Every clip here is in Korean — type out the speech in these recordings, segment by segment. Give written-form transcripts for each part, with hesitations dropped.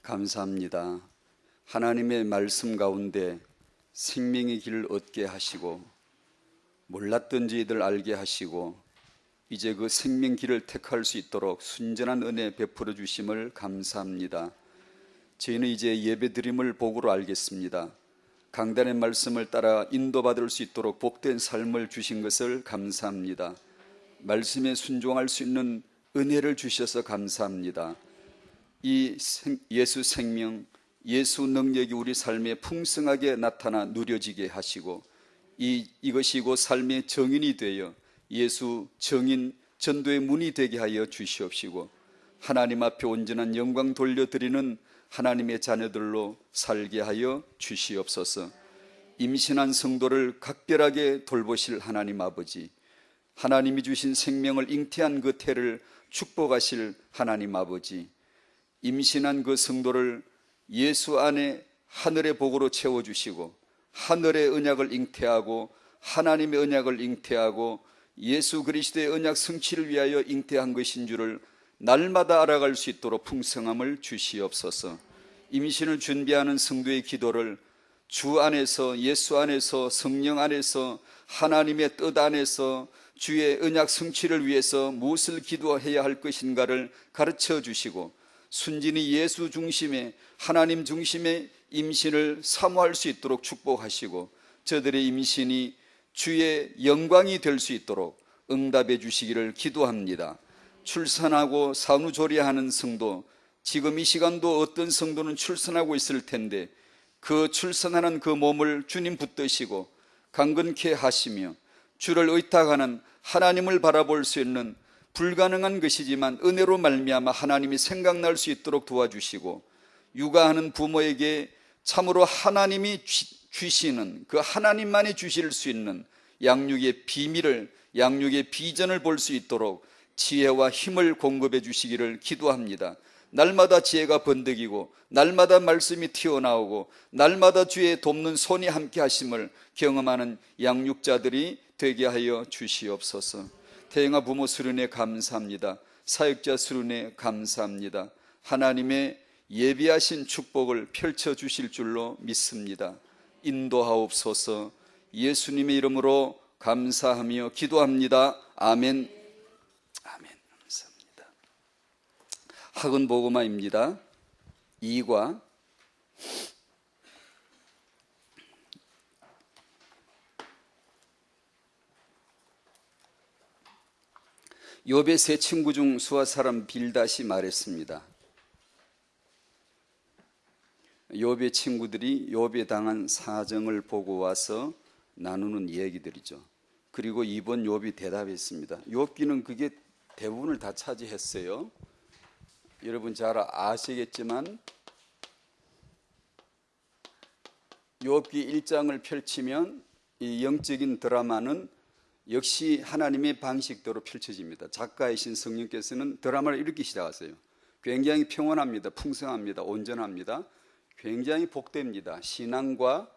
감사합니다. 하나님의 말씀 가운데 생명의 길을 얻게 하시고 몰랐던 저희들 알게 하시고 이제 그 생명 길을 택할 수 있도록 순전한 은혜 베풀어 주심을 감사합니다. 저희는 이제 예배드림을 복으로 알겠습니다. 강단의 말씀을 따라 인도받을 수 있도록 복된 삶을 주신 것을 감사합니다. 말씀에 순종할 수 있는 은혜를 주셔서 감사합니다. 이 예수 생명, 예수 능력이 우리 삶에 풍성하게 나타나 누려지게 하시고 이것이 곧 삶의 정인이 되어 예수 정인 전도의 문이 되게 하여 주시옵시고 하나님 앞에 온전한 영광 돌려드리는 하나님의 자녀들로 살게 하여 주시옵소서. 임신한 성도를 각별하게 돌보실 하나님 아버지, 하나님이 주신 생명을 잉태한 그 태를 축복하실 하나님 아버지, 임신한 그 성도를 예수 안에 하늘의 복으로 채워주시고 하늘의 언약을 잉태하고 하나님의 언약을 잉태하고 예수 그리스도의 언약 성취를 위하여 잉태한 것인 줄을 날마다 알아갈 수 있도록 풍성함을 주시옵소서. 임신을 준비하는 성도의 기도를 주 안에서, 예수 안에서, 성령 안에서, 하나님의 뜻 안에서 주의 언약 성취를 위해서 무엇을 기도해야 할 것인가를 가르쳐 주시고 순진히 예수 중심의, 하나님 중심의 임신을 사모할 수 있도록 축복하시고 저들의 임신이 주의 영광이 될 수 있도록 응답해 주시기를 기도합니다. 출산하고 산후조리하는 성도, 지금 이 시간도 어떤 성도는 출산하고 있을 텐데 그 출산하는 그 몸을 주님 붙드시고 강건케 하시며 주를 의탁하는 하나님을 바라볼 수 있는 불가능한 것이지만 은혜로 말미암아 하나님이 생각날 수 있도록 도와주시고 육아하는 부모에게 참으로 하나님이 주시는 그 하나님만이 주실 수 있는 양육의 비밀을, 양육의 비전을 볼 수 있도록 지혜와 힘을 공급해 주시기를 기도합니다. 날마다 지혜가 번득이고 날마다 말씀이 튀어나오고 날마다 주의 돕는 손이 함께 하심을 경험하는 양육자들이 되게 하여 주시옵소서. 태영아 부모 수련회 감사합니다. 사역자 수련회 감사합니다. 하나님의 예비하신 축복을 펼쳐주실 줄로 믿습니다. 인도하옵소서. 예수님의 이름으로 감사하며 기도합니다. 아멘. 아멘. 감사합니다. 학은 복음화입니다. 2과 욥의 세 친구 중 수아 사람 빌닷이 말했습니다. 욥의 친구들이 욥에 당한 사정을 보고 와서 나누는 얘기들이죠. 그리고 이번 욥이 대답했습니다. 욥기는 그게 대부분을 다 차지했어요. 여러분 잘 아시겠지만 욥기 1장을 펼치면 이 영적인 드라마는 역시 하나님의 방식대로 펼쳐집니다. 작가이신 성령께서는 드라마를 이렇게 시작하세요. 굉장히 평온합니다. 풍성합니다. 온전합니다. 굉장히 복됩니다. 신앙과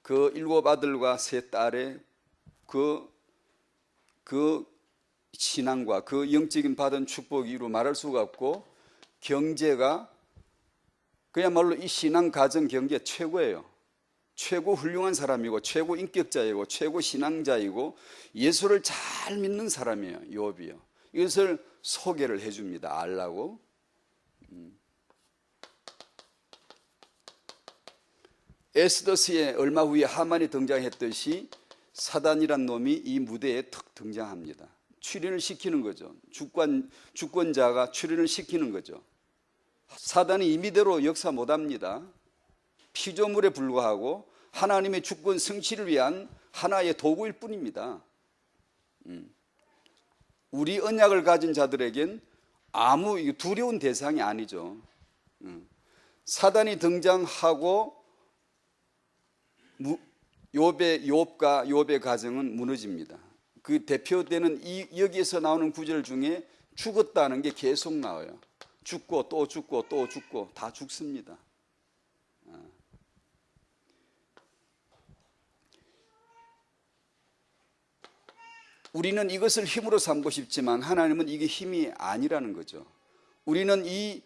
그 7 아들과 3 딸의 그 신앙과 그 영적인 받은 축복이 이루 말할 수가 없고 경제가 그야말로 이 신앙 가정 경제 최고예요. 최고 훌륭한 사람이고 최고 인격자이고 최고 신앙자이고 예수를 잘 믿는 사람이에요. 욥이요. 이것을 소개를 해줍니다. 알라고. 에스더스에 얼마 후에 하만이 등장했듯이 사단이란 놈이 이 무대에 턱 등장합니다. 출연을 시키는 거죠. 주권자가 출연을 시키는 거죠. 사단이 임의대로 역사 못합니다. 피조물에 불과하고 하나님의 주권 성취를 위한 하나의 도구일 뿐입니다. 우리 언약을 가진 자들에겐 아무 두려운 대상이 아니죠. 사단이 등장하고 욥과 욥의 가정은 무너집니다. 그 대표되는 여기에서 나오는 구절 중에 죽었다는 게 계속 나와요. 죽고 또 죽고 또 죽고 다 죽습니다. 우리는 이것을 힘으로 삼고 싶지만 하나님은 이게 힘이 아니라는 거죠. 우리는 이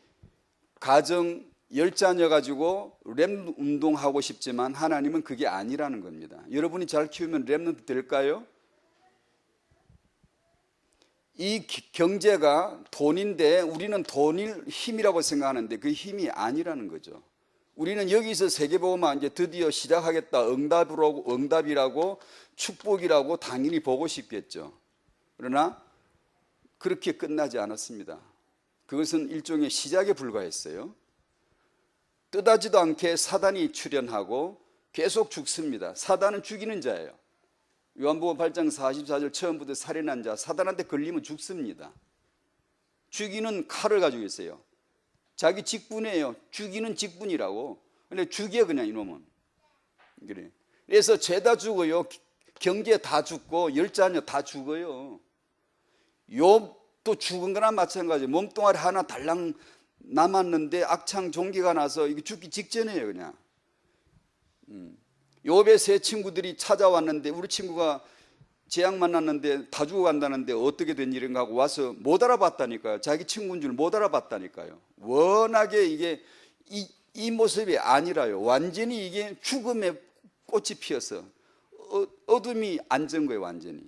가정, 열자녀 가지고 렘 운동하고 싶지만 하나님은 그게 아니라는 겁니다. 여러분이 잘 키우면 렘넌트 될까요? 이 경제가 돈인데 우리는 돈을 힘이라고 생각하는데 그 힘이 아니라는 거죠. 우리는 여기서 세계복음화 이제 드디어 시작하겠다, 응답이라고 축복이라고 당연히 보고 싶겠죠. 그러나 그렇게 끝나지 않았습니다. 그것은 일종의 시작에 불과했어요. 뜻하지도 않게 사단이 출현하고 계속 죽습니다. 사단은 죽이는 자예요. 요한복음 8장 44절 처음부터 살인한 자, 사단한테 걸리면 죽습니다. 죽이는 칼을 가지고 있어요. 자기 직분이에요. 죽이는 직분이라고. 근데 죽여 그냥 이놈은. 그래. 그래서 죄다 죽어요. 경제 다 죽고 열자녀 다 죽어요. 욥도 죽은 거나 마찬가지예요. 몸뚱아리 하나 달랑 남았는데 악창 종기가 나서 이게 죽기 직전이에요 그냥. 욥의 세 친구들이 찾아왔는데 우리 친구가 재앙 만났는데 다 죽어간다는데 어떻게 된 일인가 하고 와서 못 알아봤다니까요. 자기 친구인 줄 못 알아봤다니까요. 워낙에 이게 이 모습이 아니라요. 완전히 이게 죽음의 꽃이 피어서 어둠이 앉은 거예요. 완전히.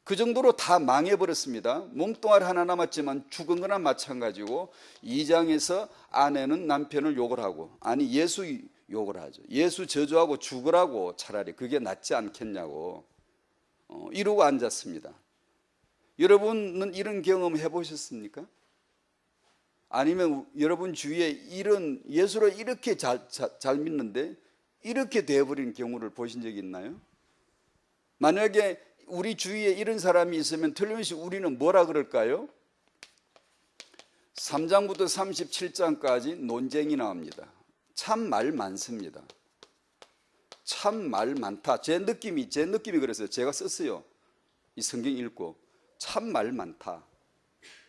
그 정도로 다 망해버렸습니다. 몸뚱아리 하나 남았지만 죽은 거나 마찬가지고 2장에서 아내는 남편을 욕을 하고 아니 예수 욕을 하죠. 예수 저주하고 죽으라고 차라리 그게 낫지 않겠냐고 이러고 앉았습니다. 여러분은 이런 경험 해보셨습니까? 아니면 여러분 주위에 이런 예수를 이렇게 잘 믿는데 이렇게 되어버린 경우를 보신 적이 있나요? 만약에 우리 주위에 이런 사람이 있으면 틀림없이 우리는 뭐라 그럴까요? 3장부터 37장까지 논쟁이 나옵니다. 참 말 많습니다. 참 말 많다. 제 느낌이 그랬어요. 제가 썼어요. 이 성경 읽고 참 말 많다.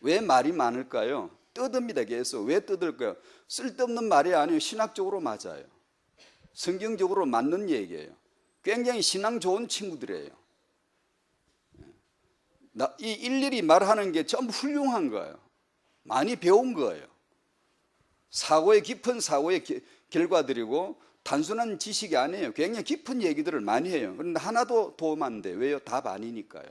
왜 말이 많을까요? 떠듭니다. 계속. 왜 떠들까요? 쓸데없는 말이 아니에요. 신학적으로 맞아요. 성경적으로 맞는 얘기예요. 굉장히 신앙 좋은 친구들이에요. 이 일일이 말하는 게 전부 훌륭한 거예요. 많이 배운 거예요. 깊은 사고의 결과들이고 단순한 지식이 아니에요. 굉장히 깊은 얘기들을 많이 해요. 그런데 하나도 도움 안 돼요. 왜요? 답 아니니까요.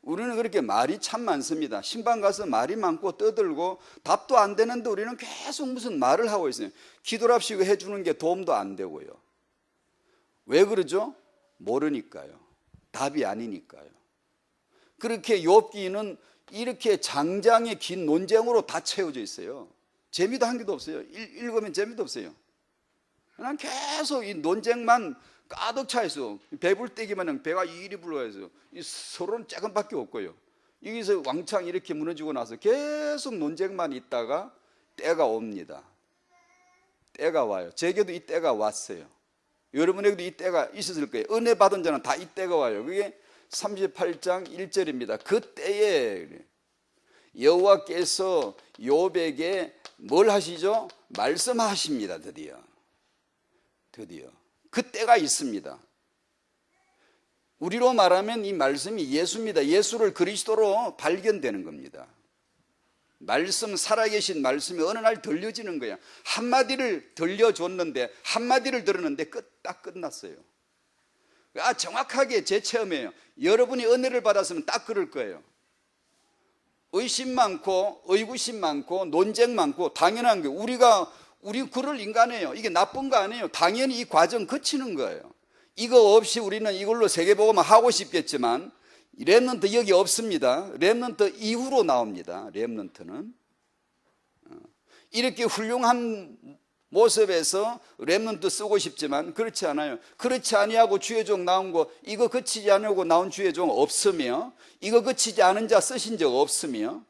우리는 그렇게 말이 참 많습니다. 신방 가서 말이 많고 떠들고 답도 안 되는데 우리는 계속 무슨 말을 하고 있어요. 기도랍시고 해주는 게 도움도 안 되고요. 왜 그러죠? 모르니까요. 답이 아니니까요. 그렇게 욥기는 이렇게 장장의 긴 논쟁으로 다 채워져 있어요. 재미도 한 개도 없어요. 읽으면 재미도 없어요. 그냥 계속 이 논쟁만 가득 차 있어. 배불떼기만 배가 이리 불러서 서로는 조금밖에 없고요. 여기서 왕창 이렇게 무너지고 나서 계속 논쟁만 있다가 때가 옵니다. 때가 와요. 제게도 이 때가 왔어요. 여러분에게도 이 때가 있었을 거예요. 은혜 받은 자는 다 이 때가 와요. 그게 38장 1절입니다. 그때에 여호와께서 욥에게 뭘 하시죠? 말씀하십니다. 드디어 그때가 있습니다. 우리로 말하면 이 말씀이 예수입니다. 예수를 그리스도로 발견되는 겁니다. 말씀, 살아계신 말씀이 어느 날 들려지는 거야. 한마디를 들려줬는데 한마디를 들었는데 딱 끝났어요. 정확하게 제 체험이에요. 여러분이 은혜를 받았으면 딱 그럴 거예요. 의심 많고 의구심 많고 논쟁 많고 당연한 게 우리 그럴 인간이에요. 이게 나쁜 거 아니에요. 당연히 이 과정 거치는 거예요. 이거 없이 우리는 이걸로 세계복음화 하고 싶겠지만 렘넌트 여기 없습니다. 렘넌트 이후로 나옵니다. 렘넌트는 이렇게 훌륭한 모습에서 렘넌트 쓰고 싶지만 그렇지 않아요. 그렇지 아니하고 주의 종 나온 거 이거 거치지 않으고 나온 주의 종 없으며 이거 거치지 않은 자 쓰신 적 없으며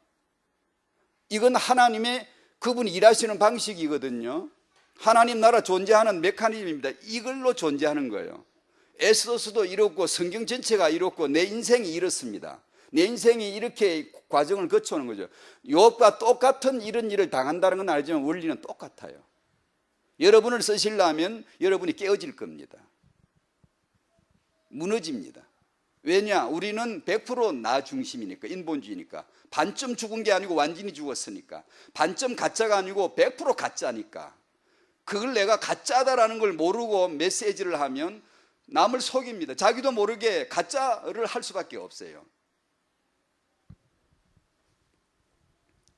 이건 하나님의 그분이 일하시는 방식이거든요. 하나님 나라 존재하는 메커니즘입니다. 이걸로 존재하는 거예요. 에스더스도 이렇고 성경 전체가 이렇고 내 인생이 이렇습니다. 내 인생이 이렇게 과정을 거쳐오는 거죠. 욥과 똑같은 이런 일을 당한다는 건 알지만 원리는 똑같아요. 여러분을 쓰시려면 여러분이 깨어질 겁니다. 무너집니다. 왜냐? 우리는 100% 나 중심이니까, 인본주의니까. 반쯤 죽은 게 아니고 완전히 죽었으니까. 반쯤 가짜가 아니고 100% 가짜니까. 그걸 내가 가짜다라는 걸 모르고 메시지를 하면 남을 속입니다. 자기도 모르게 가짜를 할 수밖에 없어요.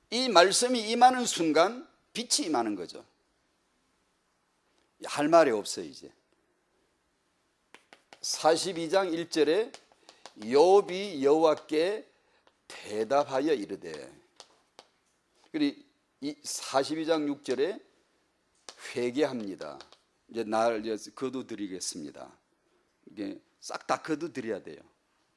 이 말씀이 임하는 순간 빛이 임하는 거죠. 할 말이 없어요. 이제 42장 1절에 욥이 여호와께 대답하여 이르되, 그리고 이 42장 6절에 회개합니다. 이제 날 거두드리겠습니다. 이게 싹 다 거두드려야 돼요.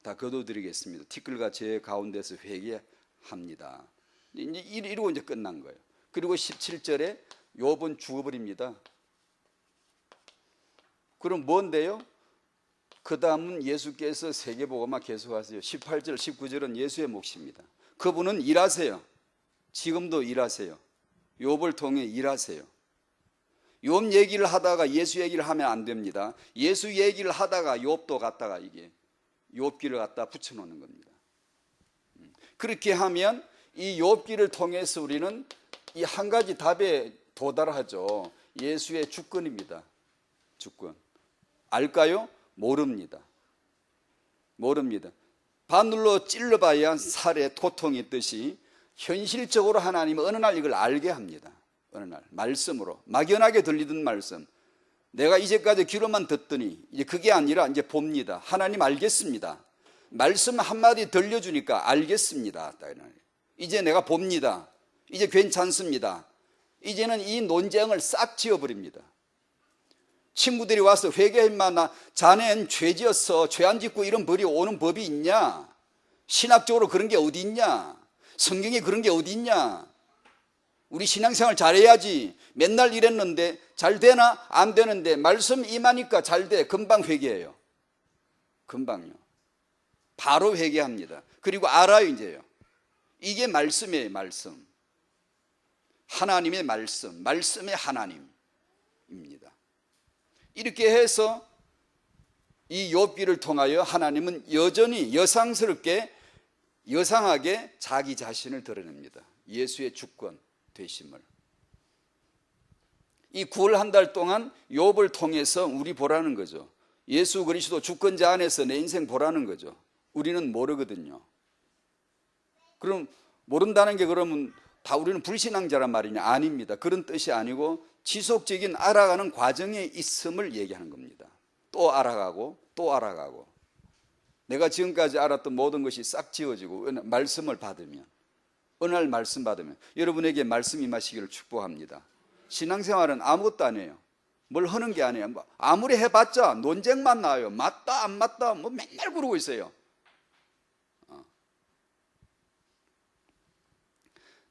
다 거두드리겠습니다. 티끌과 제 가운데서 회개합니다. 이러고 이제 끝난 거예요. 그리고 17절에 욥은 죽어버립니다. 그럼 뭔데요? 그 다음은 예수께서 세계복음화 계속하세요. 18절, 19절은 예수의 몫입니다. 그분은 일하세요. 지금도 일하세요. 욥을 통해 일하세요. 욥 얘기를 하다가 예수 얘기를 하면 안 됩니다. 예수 얘기를 하다가 욥도 갖다가 이게 욥기를 갖다 붙여놓는 겁니다. 그렇게 하면 이 욥기를 통해서 우리는 이 한 가지 답에 도달하죠. 예수의 주권입니다. 주권. 알까요? 모릅니다. 모릅니다. 바늘로 찔러봐야 살에 고통이 있듯이 현실적으로 하나님은 어느 날 이걸 알게 합니다. 어느 날 말씀으로, 막연하게 들리던 말씀, 내가 이제까지 귀로만 듣더니 이제 그게 아니라 이제 봅니다. 하나님 알겠습니다. 말씀 한마디 들려주니까 알겠습니다. 이제 내가 봅니다. 이제 괜찮습니다. 이제는 이 논쟁을 싹 지워버립니다. 친구들이 와서 회개했마, 나 자넨 죄 지었어, 죄 안 짓고 이런 벌이 오는 법이 있냐? 신학적으로 그런 게 어디 있냐? 성경에 그런 게 어디 있냐? 우리 신앙생활 잘해야지. 맨날 이랬는데 잘 되나? 안 되는데 말씀 임하니까 잘 돼. 금방 회개해요. 금방요. 바로 회개합니다. 그리고 알아요. 이제요. 이게 말씀이에요. 말씀. 하나님의 말씀, 말씀의 하나님입니다. 이렇게 해서 이 욥기를 통하여 하나님은 여전히 여상하게 자기 자신을 드러냅니다. 예수의 주권 되심을. 이 9월 한 달 동안 욥을 통해서 우리 보라는 거죠. 예수 그리스도 주권자 안에서 내 인생 보라는 거죠. 우리는 모르거든요. 그럼 모른다는 게 그러면 다 우리는 불신앙자란 말이냐? 아닙니다. 그런 뜻이 아니고 지속적인 알아가는 과정에 있음을 얘기하는 겁니다. 또 알아가고 또 알아가고, 내가 지금까지 알았던 모든 것이 싹 지워지고 말씀을 받으면, 어느 날 말씀 받으면 여러분에게 말씀 임하시기를 축복합니다. 신앙생활은 아무것도 아니에요. 뭘 하는 게 아니에요. 아무리 해봤자 논쟁만 나와요. 맞다 안 맞다 뭐 맨날 그러고 있어요.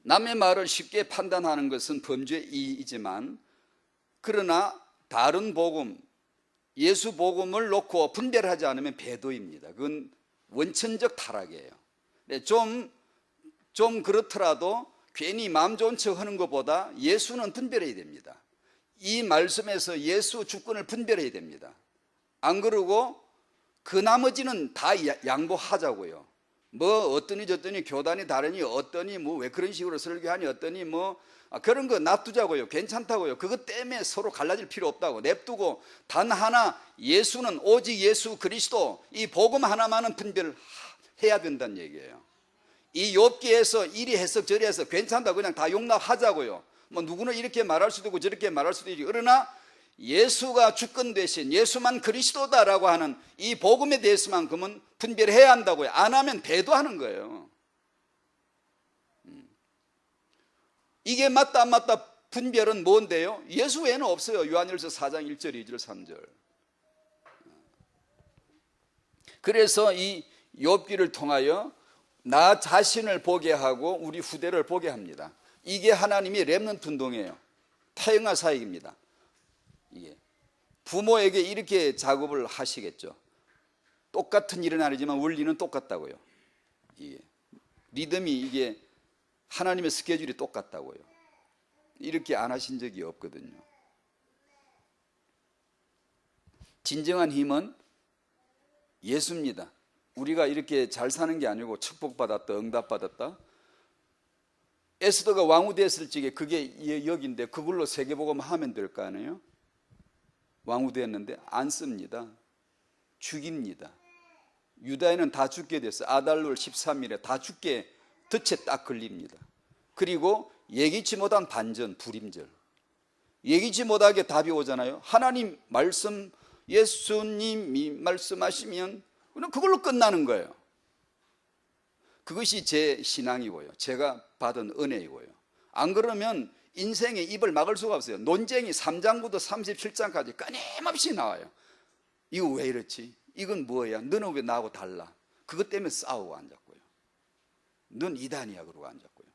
남의 말을 쉽게 판단하는 것은 범죄이지만, 그러나 다른 복음, 예수 복음을 놓고 분별하지 않으면 배도입니다. 그건 원천적 타락이에요. 좀 그렇더라도 괜히 마음 좋은 척 하는 것보다 예수는 분별해야 됩니다. 이 말씀에서 예수 주권을 분별해야 됩니다. 안 그러고 그 나머지는 다 양보하자고요. 뭐 어떠니 저떠니 교단이 다르니 어떠니 뭐 왜 그런 식으로 설교하니 어떠니 뭐 그런 거 놔두자고요. 괜찮다고요. 그것 때문에 서로 갈라질 필요 없다고 냅두고 단 하나, 예수는 오직 예수 그리스도, 이 복음 하나만은 분별해야 된다는 얘기예요. 이 욥기에서 이리 해석 저리 해서 괜찮다 그냥 다 용납하자고요. 뭐 누구는 이렇게 말할 수도 있고 저렇게 말할 수도 있지. 그러나 예수가 주권 대신 예수만 그리스도다라고 하는 이 복음에 대해서만큼은 분별해야 한다고요. 안 하면 배도하는 거예요. 이게 맞다 안 맞다 분별은 뭔데요? 예수 외에는 없어요. 요한일서 4장 1절 2절 3절. 그래서 이 욥기를 통하여 나 자신을 보게 하고 우리 후대를 보게 합니다. 이게 하나님이 렘넌트 운동이에요. 태영아 사역입니다. 이게 부모에게 이렇게 작업을 하시겠죠. 똑같은 일은 아니지만 원리는 똑같다고요. 이게 리듬이, 이게 하나님의 스케줄이 똑같다고요. 이렇게 안 하신 적이 없거든요. 진정한 힘은 예수입니다. 우리가 이렇게 잘 사는 게 아니고 축복받았다, 응답받았다. 에스더가 왕후 됐을 적에 그게 여기인데 그걸로 세계복음 하면 될 거 아니에요? 왕후 됐는데 안 씁니다. 죽입니다. 유다인은 다 죽게 됐어요. 아달월 13일에 다 죽게 덫에 딱 걸립니다. 그리고 예기치 못한 반전, 불임절. 예기치 못하게 답이 오잖아요. 하나님 말씀, 예수님이 말씀하시면 그걸로 끝나는 거예요. 그것이 제 신앙이고요. 제가 받은 은혜이고요. 안 그러면 인생에 입을 막을 수가 없어요. 논쟁이 3장부터 37장까지 끊임없이 나와요. 이거 왜 이렇지? 이건 뭐야? 너는 왜 나하고 달라? 그것 때문에 싸우고 앉았고요. 넌 이단이야 그러고 앉았고요.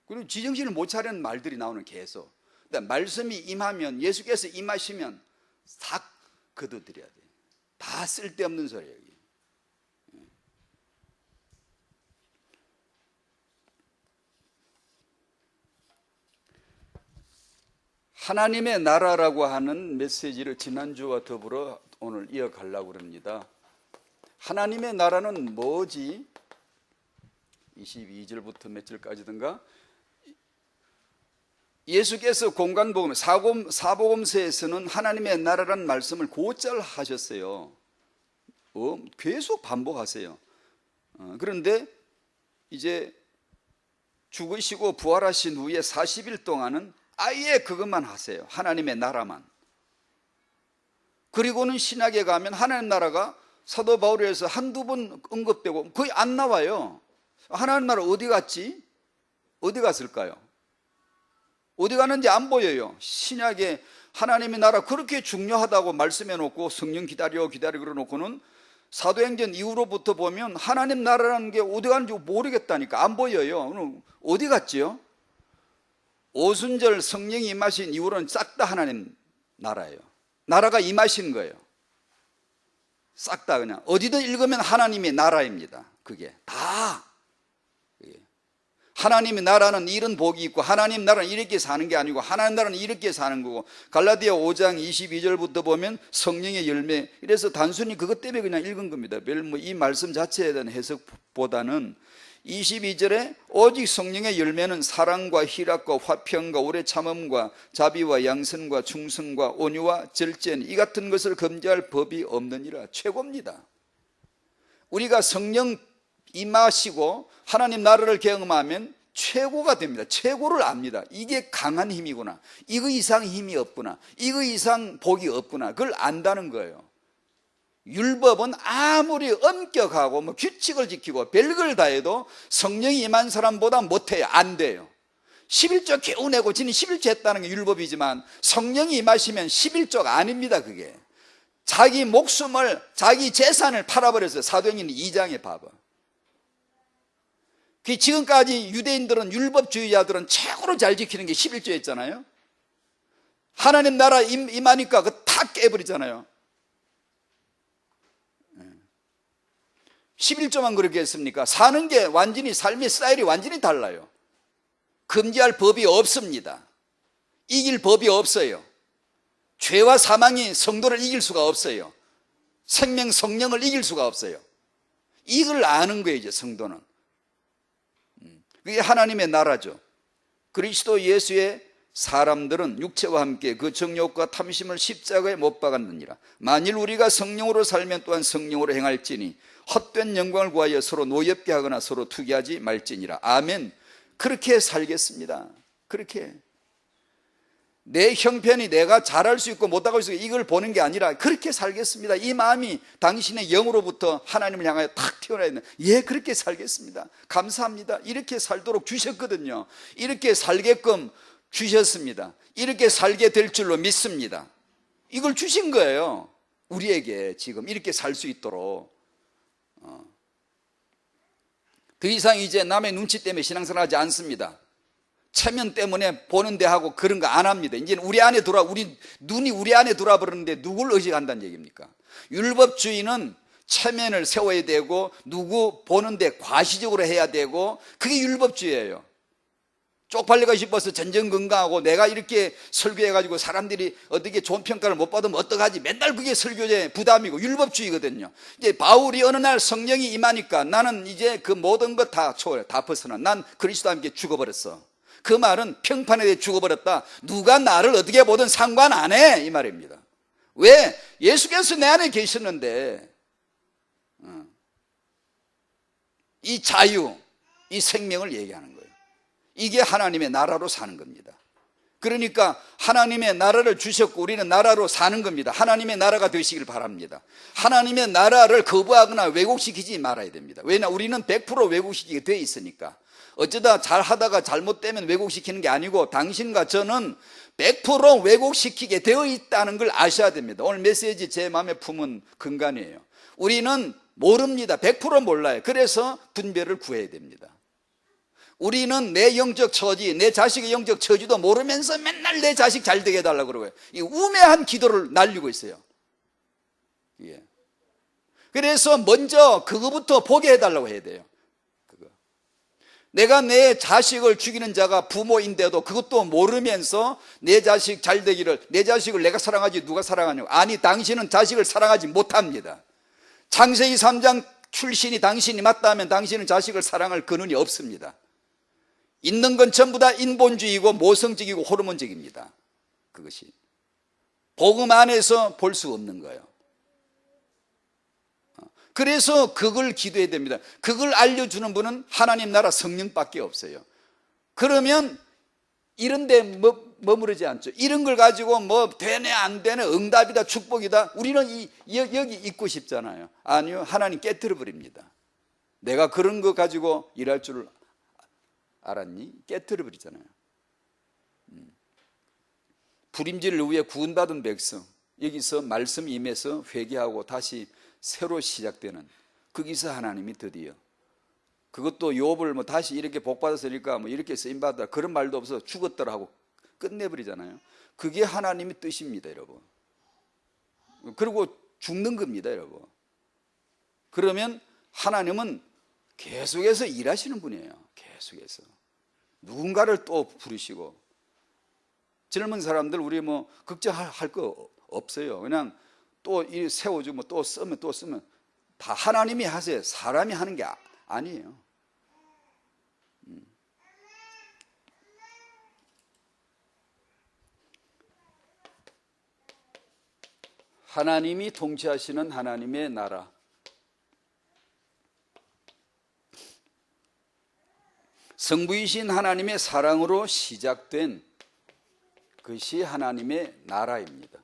그리고 지정신을 못 차리는 말들이 나오는 계속. 말씀이 임하면, 예수께서 임하시면 다 거둬들여야 돼요. 다 쓸데없는 소리예요. 하나님의 나라라고 하는 메시지를 지난주와 더불어 오늘 이어가려고 합니다. 하나님의 나라는 뭐지? 22절부터 몇 절까지든가 예수께서 공간복음 사복음서에서는 하나님의 나라라는 말씀을 곧잘 하셨어요. 계속 반복하세요. 그런데 이제 죽으시고 부활하신 후에 40일 동안은 아예 그것만 하세요. 하나님의 나라만. 그리고는 신약에 가면 하나님 나라가 사도 바울에서 한두 번 언급되고 거의 안 나와요. 하나님 나라 어디 갔지? 어디 갔을까요? 어디 가는지 안 보여요. 신약에 하나님의 나라 그렇게 중요하다고 말씀해 놓고 성령 기다려 그러놓고는 사도행전 이후로부터 보면 하나님 나라라는 게 어디 가는지 모르겠다니까. 안 보여요. 어디 갔지요? 오순절 성령이 임하신 이후로는 싹 다 하나님 나라예요. 나라가 임하신 거예요. 싹 다 그냥 어디든 읽으면 하나님의 나라입니다. 그게 다 하나님의 나라는 이런 복이 있고 하나님 나라는 이렇게 사는 게 아니고 하나님 나라는 이렇게 사는 거고 갈라디아 5장 22절부터 보면 성령의 열매. 이래서 단순히 그것 때문에 그냥 읽은 겁니다. 별 이 말씀 자체에 대한 해석보다는 22절에 오직 성령의 열매는 사랑과 희락과 화평과 오래 참음과 자비와 양선과 충성과 온유와 절제는 이 같은 것을 금지할 법이 없느니라. 최고입니다. 우리가 성령 임하시고 하나님 나라를 경험하면 최고가 됩니다. 최고를 압니다. 이게 강한 힘이구나. 이거 이상 힘이 없구나. 이거 이상 복이 없구나. 그걸 안다는 거예요. 율법은 아무리 엄격하고 규칙을 지키고 별걸 다 해도 성령이 임한 사람보다 못해요. 안 돼요. 11조 겨우 내고 지는 11조 했다는 게 율법이지만 성령이 임하시면 11조가 아닙니다. 그게 자기 목숨을 자기 재산을 팔아버렸어요. 사도행전 2장에 봐봐. 지금까지 유대인들은 율법주의자들은 최고로 잘 지키는 게 11조였잖아요. 하나님 나라 임하니까 그거 다 깨버리잖아요. 11조만 그렇게 했습니까? 사는 게 완전히 삶의 스타일이 완전히 달라요. 금지할 법이 없습니다. 이길 법이 없어요. 죄와 사망이 성도를 이길 수가 없어요. 생명 성령을 이길 수가 없어요. 이걸 아는 거예요. 이제 성도는. 그게 하나님의 나라죠. 그리스도 예수의 사람들은 육체와 함께 그 정욕과 탐심을 십자가에 못 박았느니라. 만일 우리가 성령으로 살면 또한 성령으로 행할지니 헛된 영광을 구하여 서로 노엽게 하거나 서로 투기하지 말지니라. 아멘. 그렇게 살겠습니다. 그렇게 내 형편이 내가 잘할 수 있고 못하고 있고 이걸 보는 게 아니라 그렇게 살겠습니다. 이 마음이 당신의 영으로부터 하나님을 향하여 탁 튀어나야 되는, 예, 그렇게 살겠습니다. 감사합니다. 이렇게 살도록 주셨거든요. 이렇게 살게끔 주셨습니다. 이렇게 살게 될 줄로 믿습니다. 이걸 주신 거예요. 우리에게 지금 이렇게 살 수 있도록. 더 이상 이제 남의 눈치 때문에 신앙생활 하지 않습니다. 체면 때문에 보는데 하고 그런 거 안 합니다. 이제는 우리 안에 우리 눈이 우리 안에 들어와 버렸는데 누굴 의식한다는 얘기입니까? 율법주의는 체면을 세워야 되고 누구 보는데 과시적으로 해야 되고 그게 율법주의예요. 쪽팔리고 싶어서 전전긍긍하고 내가 이렇게 설교해가지고 사람들이 어떻게 좋은 평가를 못 받으면 어떡하지? 맨날 그게 설교제 부담이고 율법주의거든요. 이제 바울이 어느 날 성령이 임하니까 나는 이제 그 모든 것 다 초월해, 다 벗어나. 난 그리스도와 함께 죽어버렸어. 그 말은 평판에 대해 죽어버렸다. 누가 나를 어떻게 보든 상관 안 해, 이 말입니다. 왜? 예수께서 내 안에 계셨는데 이 자유, 이 생명을 얘기하는 거예요. 이게 하나님의 나라로 사는 겁니다. 그러니까 하나님의 나라를 주셨고 우리는 나라로 사는 겁니다. 하나님의 나라가 되시길 바랍니다. 하나님의 나라를 거부하거나 왜곡시키지 말아야 됩니다. 왜냐, 우리는 100% 왜곡시키게 돼 있으니까. 어쩌다 잘하다가 잘못되면 왜곡시키는 게 아니고 당신과 저는 100% 왜곡시키게 되어 있다는 걸 아셔야 됩니다. 오늘 메시지 제 마음에 품은 근간이에요. 우리는 모릅니다. 100% 몰라요. 그래서 분별을 구해야 됩니다. 우리는 내 영적 처지, 내 자식의 영적 처지도 모르면서 맨날 내 자식 잘 되게 해달라고 그러고요. 이 우매한 기도를 날리고 있어요. 예. 그래서 먼저 그거부터 보게 해달라고 해야 돼요. 내가 내 자식을 죽이는 자가 부모인데도 그것도 모르면서 내 자식 잘 되기를, 내 자식을 내가 사랑하지 누가 사랑하냐고. 아니, 당신은 자식을 사랑하지 못합니다. 창세기 3장 출신이 당신이 맞다면 당신은 자식을 사랑할 근원이 없습니다. 있는 건 전부 다 인본주의고 모성적이고 호르몬적입니다. 그것이 복음 안에서 볼 수 없는 거예요. 그래서 그걸 기도해야 됩니다. 그걸 알려주는 분은 하나님 나라 성령밖에 없어요. 그러면 이런 데 머무르지 않죠. 이런 걸 가지고 뭐 되네 안 되네, 응답이다 축복이다, 우리는 여기 있고 싶잖아요. 아니요, 하나님 깨뜨려 버립니다. 내가 그런 거 가지고 일할 줄 알았니? 깨뜨려 버리잖아요. 불임질을 위해 구원받은 백성, 여기서 말씀 임해서 회개하고 다시 새로 시작되는, 거기서 하나님이 드디어, 그것도 욥을 뭐 다시 이렇게 복받았으니까 뭐 이렇게 쓰임받았다 그런 말도 없어 죽었더라 하고 끝내버리잖아요. 그게 하나님의 뜻입니다, 여러분. 그리고 죽는 겁니다, 여러분. 그러면 하나님은 계속해서 일하시는 분이에요. 계속해서 누군가를 또 부르시고. 젊은 사람들 우리 뭐 걱정할 거 없어요. 그냥 또 세워주고 또 쓰면 다 하나님이 하세요. 사람이 하는 게 아니에요. 하나님이 통치하시는 하나님의 나라. 성부이신 하나님의 사랑으로 시작된 것이 하나님의 나라입니다.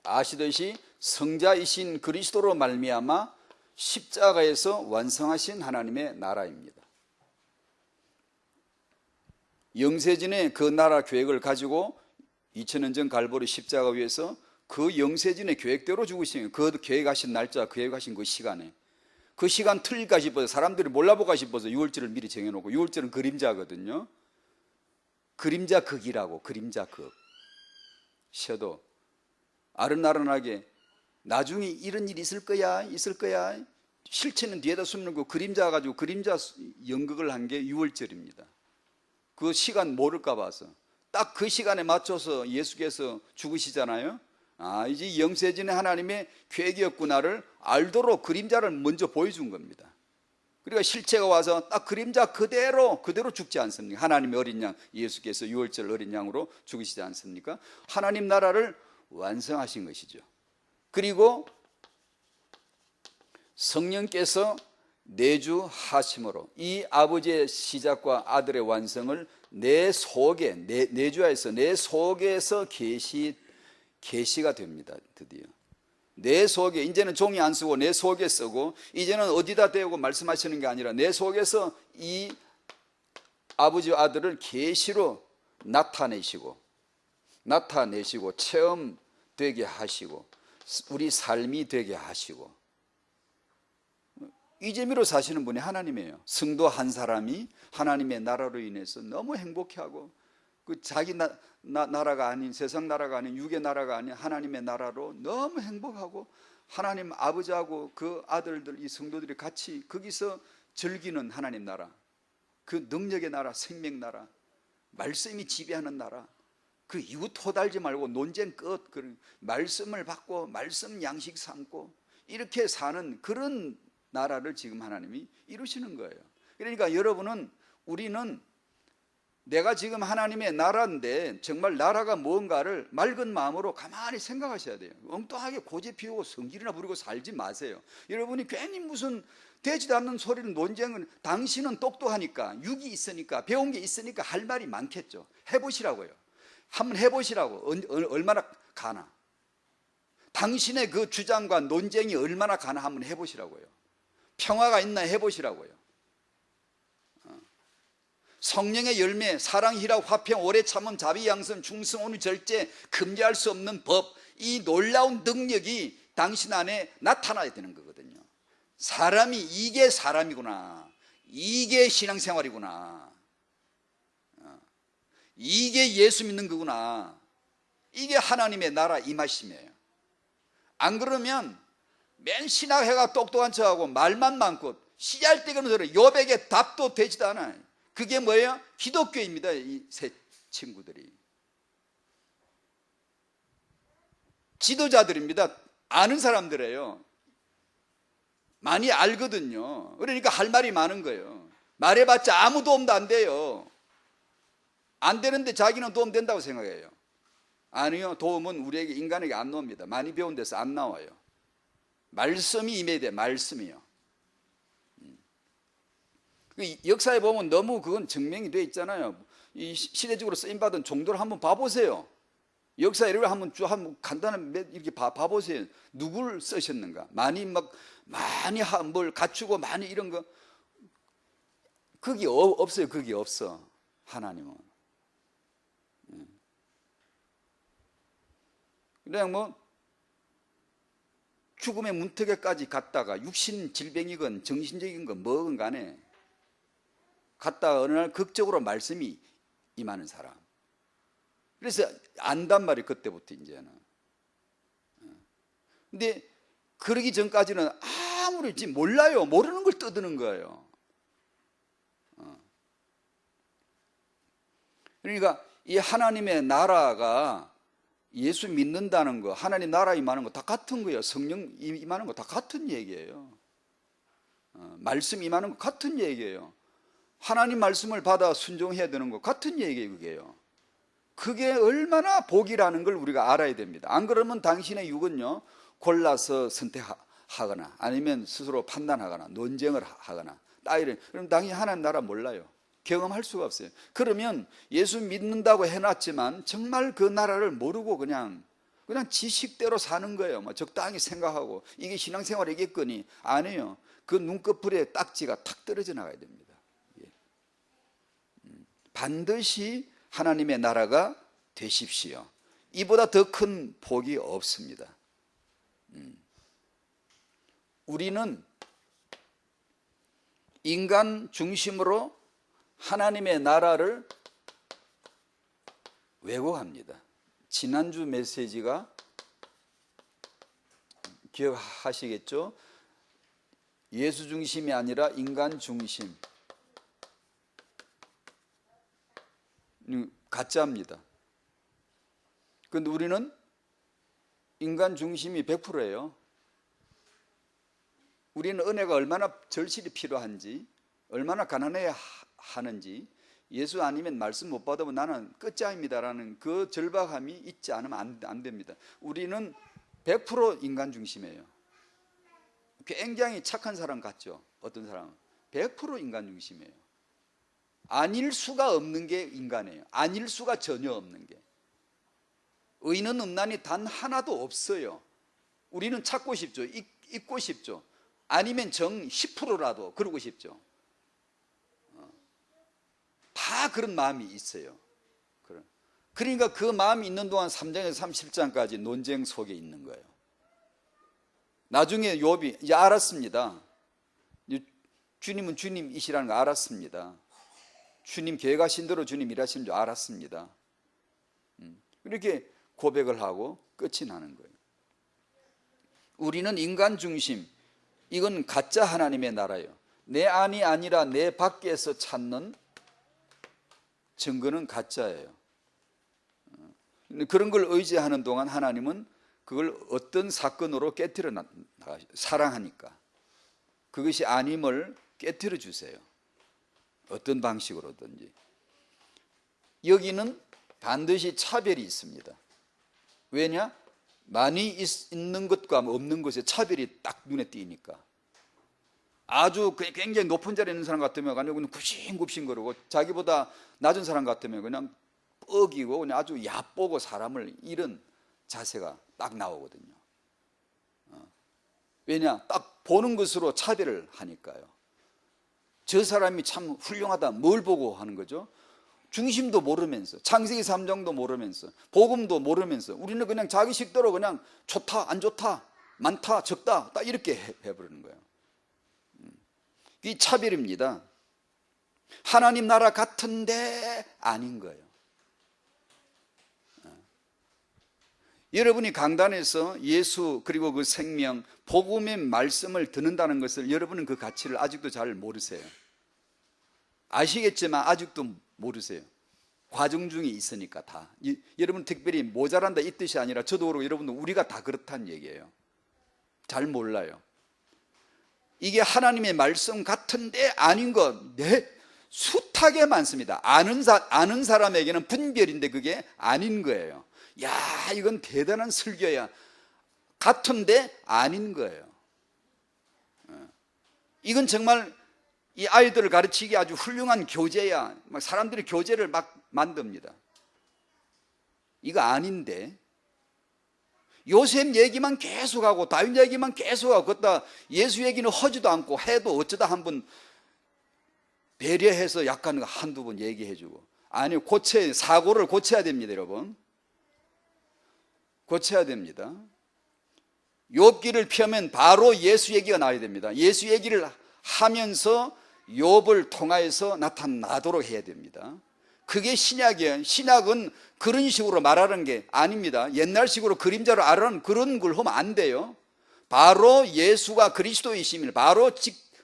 아시듯이 성자이신 그리스도로 말미암아 십자가에서 완성하신 하나님의 나라입니다. 영세전에 그 나라 계획을 가지고 2000년 전 갈보리 십자가 위에서 그 영세전의 계획대로 죽으신, 그 계획하신 날짜, 계획하신 그 시간에, 그 시간 틀릴까 싶어서 사람들이 몰라볼까 싶어서 6월절을 미리 정해놓고, 6월절은 그림자거든요. 그림자 극이라고, 그림자 극. 셔도 아른아른하게 나중에 이런 일이 있을 거야, 실체는 뒤에다 숨는 그림자 가지고 그림자 연극을 한 게 6월절입니다. 그 시간 모를까 봐서 딱 그 시간에 맞춰서 예수께서 죽으시잖아요. 아, 이제 영세전에 하나님의 계획이었구나를 알도록 그림자를 먼저 보여준 겁니다. 그러니까 실체가 와서 딱 그림자 그대로 죽지 않습니까? 하나님의 어린 양, 예수께서 6월절 어린 양으로 죽으시지 않습니까? 하나님 나라를 완성하신 것이죠. 그리고 성령께서 내주하심으로 이 아버지의 시작과 아들의 완성을 내 속에, 내주하여서 내 속에서 계시가 됩니다. 드디어 내 속에, 이제는 종이 안 쓰고 내 속에 쓰고, 이제는 어디다 대고 말씀하시는 게 아니라 내 속에서 이 아버지와 아들을 계시로 나타내시고 체험되게 하시고 우리 삶이 되게 하시고, 이 재미로 사시는 분이 하나님이에요. 성도 한 사람이 하나님의 나라로 인해서 너무 행복해하고, 그 자기 나라가 아닌, 세상 나라가 아닌, 육의 나라가 아닌 하나님의 나라로 너무 행복하고, 하나님 아버지하고 그 아들들, 이 성도들이 같이 거기서 즐기는 하나님 나라, 그 능력의 나라, 생명 나라, 말씀이 지배하는 나라, 그 이웃 토달지 말고 논쟁 끝, 그 말씀을 받고 말씀 양식 삼고 이렇게 사는 그런 나라를 지금 하나님이 이루시는 거예요. 그러니까 여러분은, 우리는 내가 지금 하나님의 나라인데 정말 나라가 뭔가를 맑은 마음으로 가만히 생각하셔야 돼요. 엉뚱하게 고집 피우고 성질이나 부리고 살지 마세요. 여러분이 괜히 무슨 되지도 않는 소리를, 논쟁은, 당신은 똑똑하니까, 육이 있으니까, 배운 게 있으니까 할 말이 많겠죠. 해보시라고요. 한번 해보시라고. 얼마나 가나. 당신의 그 주장과 논쟁이 얼마나 가나 한번 해보시라고요. 평화가 있나 해보시라고요. 성령의 열매, 사랑, 희락, 화평, 오래 참음, 자비, 양선, 충성, 온유, 절제, 금지할 수 없는 법, 이 놀라운 능력이 당신 안에 나타나야 되는 거거든요. 사람이 이게 사람이구나, 이게 신앙생활이구나, 이게 예수 믿는 거구나, 이게 하나님의 나라 임하심이에요. 안 그러면 맨 신학회가 똑똑한 척하고 말만 많고 씨알데기는 소리, 요백의 답도 되지도 않아요. 그게 뭐예요? 기독교입니다. 이 세 친구들이 지도자들입니다. 아는 사람들이에요. 많이 알거든요. 그러니까 할 말이 많은 거예요. 말해봤자 아무 도움도 안 돼요. 안 되는데 자기는 도움 된다고 생각해요. 아니요, 도움은 우리에게, 인간에게 안 나옵니다. 많이 배운 데서 안 나와요. 말씀이 임해야 돼. 말씀이요. 역사에 보면 너무 그건 증명이 돼 있잖아요. 이 시대적으로 쓰임받은 종도를 한번 봐보세요. 역사 이런 걸 한번 간단한 이렇게 봐보세요. 누구를 쓰셨는가? 많이 뭘 갖추고 많이 이런 거, 그게 없어요. 그게 없어. 하나님은 그냥 뭐 죽음의 문턱에까지 갔다가 육신 질병이건 정신적인 건 뭐건 간에 갔다가 어느 날 극적으로 말씀이 임하는 사람. 그래서 안단 말이에요. 그때부터 이제는. 근데 그러기 전까지는 아무리 몰라요. 모르는 걸 떠드는 거예요. 그러니까 이 하나님의 나라가, 예수 믿는다는 거, 하나님 나라 임하는 거 다 같은 거예요. 성령 임하는 거 다 같은 얘기예요. 말씀 임하는 거 같은 얘기예요. 하나님 말씀을 받아 순종해야 되는 거 같은 얘기예요. 그게 얼마나 복이라는 걸 우리가 알아야 됩니다. 안 그러면 당신의 육은요, 골라서 선택하거나 아니면 스스로 판단하거나 논쟁을 하거나 따위를, 그럼 당연히 하나님 나라 몰라요. 경험할 수가 없어요. 그러면 예수 믿는다고 해놨지만 정말 그 나라를 모르고 그냥 지식대로 사는 거예요. 뭐 적당히 생각하고 이게 신앙생활이겠거니. 아니에요. 그 눈꺼풀에 딱지가 탁 떨어져 나가야 됩니다. 반드시 하나님의 나라가 되십시오. 이보다 더 큰 복이 없습니다. 우리는 인간 중심으로 하나님의 나라를 왜곡합니다. 지난주 메시지가 기억하시겠죠? 예수 중심이 아니라 인간 중심. 가짜입니다. 그런데 우리는 인간 중심이 100%예요. 우리는 은혜가 얼마나 절실히 필요한지, 얼마나 가난해야 하는지, 예수 아니면 말씀 못 받으면 나는 끝장입니다라는 그 절박함이 있지 않으면 안 됩니다. 우리는 100% 인간 중심이에요. 굉장히 착한 사람 같죠? 어떤 사람은 100% 인간 중심이에요. 아닐 수가 없는 게 인간이에요. 아닐 수가 전혀 없는 게. 의는 없나니 단 하나도 없어요. 우리는 찾고 싶죠. 잊고 싶죠. 아니면 정 10%라도 그러고 싶죠. 다 그런 마음이 있어요. 그러니까 그 마음이 있는 동안 3장에서 37장까지 논쟁 속에 있는 거예요. 나중에 욥이 이제 알았습니다. 주님은 주님이시라는 거 알았습니다. 주님 계획하신 대로 주님 일하시는 줄 알았습니다. 이렇게 고백을 하고 끝이 나는 거예요. 우리는 인간 중심, 이건 가짜 하나님의 나라예요. 내 안이 아니라 내 밖에서 찾는 증거는 가짜예요. 그런 걸 의지하는 동안 하나님은 그걸 어떤 사건으로 깨트려 사랑하니까 그것이 아님을 깨트려 주세요. 어떤 방식으로든지. 여기는 반드시 차별이 있습니다. 왜냐? 많이 있는 것과 없는 것의 차별이 딱 눈에 띄니까. 아주 굉장히 높은 자리에 있는 사람 같으면 그냥 굽신굽신 거리고, 자기보다 낮은 사람 같으면 그냥 뻐기고 그냥 아주 얕보고 사람을 이런 자세가 딱 나오거든요. 왜냐? 딱 보는 것으로 차별을 하니까요. 저 사람이 참 훌륭하다, 뭘 보고 하는 거죠? 중심도 모르면서, 창세기 3장도 모르면서, 복음도 모르면서 우리는 그냥 자기 식대로 그냥 좋다 안 좋다, 많다 적다 딱 이렇게 해버리는 거예요. 이 차별입니다. 하나님 나라 같은데 아닌 거예요. 여러분이 강단에서 예수 그리고 그 생명, 복음의 말씀을 듣는다는 것을, 여러분은 그 가치를 아직도 잘 모르세요. 아시겠지만 아직도 모르세요. 과정 중에 있으니까 다. 여러분 특별히 모자란다 이 뜻이 아니라, 저도 그렇고 여러분도 우리가 다 그렇다는 얘기예요. 잘 몰라요. 이게 하나님의 말씀 같은데 아닌 것, 숱하게 많습니다. 아는 사람에게는 분별인데 그게 아닌 거예요. 야, 이건 대단한 설교야. 같은데 아닌 거예요. 이건 정말 이 아이들을 가르치기 아주 훌륭한 교재야. 막 사람들이 교재를 막 만듭니다. 이거 아닌데. 요셉 얘기만 계속하고 다윗 얘기만 계속하고, 걷다 예수 얘기는 하지도 않고, 해도 어쩌다 한번 배려해서 약간 한두 번 얘기해주고. 아니, 사고를 고쳐야 됩니다, 여러분. 고쳐야 됩니다. 욥기를 펴면 바로 예수 얘기가 나와야 됩니다. 예수 얘기를 하면서 욥을 통하여서 나타나도록 해야 됩니다. 그게 신약이에요. 신약은 그런 식으로 말하는 게 아닙니다. 옛날식으로 그림자로 알아는 그런 걸 하면 안 돼요. 바로 예수가 그리스도이심을 바로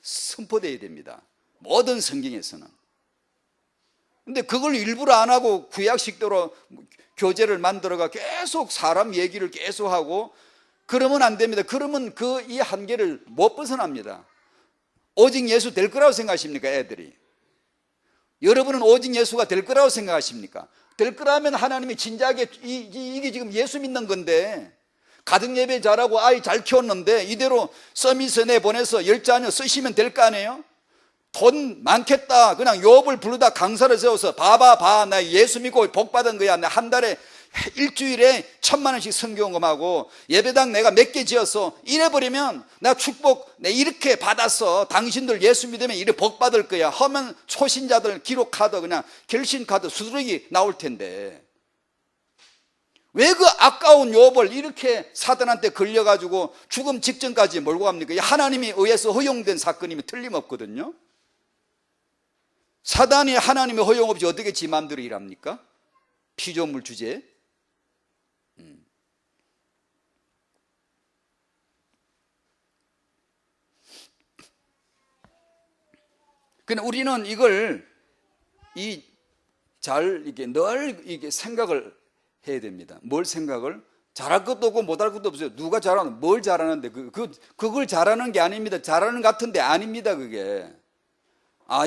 선포되어야 됩니다. 모든 성경에서는. 근데 그걸 일부러 안 하고 구약식대로 교재를 만들어가 계속 사람 얘기를 계속하고, 그러면 안 됩니다. 그러면 이 한계를 못 벗어납니다. 오직 예수 될 거라고 생각하십니까, 애들이? 여러분은 오직 예수가 될 거라고 생각하십니까? 될 거라면 하나님이 진작에 이게 지금 예수 믿는 건데, 가정예배 잘하고 아이 잘 키웠는데 이대로 서밋에 내보내서 열자녀 쓰시면 될 거 아니에요? 돈 많겠다, 그냥 욥을 부르다 강사를 세워서 봐, 나 예수 믿고 복 받은 거야. 나 한 달에 일주일에 1,000만 원씩 성경금하고 예배당 내가 몇 개 지었어. 이래버리면 나 축복 내 이렇게 받았어. 당신들 예수 믿으면 이래 복 받을 거야 하면 초신자들 기록카드, 그냥 결신카드 수두룩이 나올 텐데, 왜 그 아까운 욥을 이렇게 사단한테 걸려가지고 죽음 직전까지 몰고 갑니까? 하나님이 의해서 허용된 사건이면 틀림없거든요. 사단이 하나님의 허용 없이 어떻게 지 마음대로 일합니까? 피조물 주제에. 그러나 우리는 이걸 늘 이게 생각을 해야 됩니다. 뭘 생각을? 잘할 것도 없고 못할 것도 없어요. 누가 잘하는, 뭘 잘하는데 그걸 잘하는 게 아닙니다. 잘하는 것 같은데 아닙니다. 그게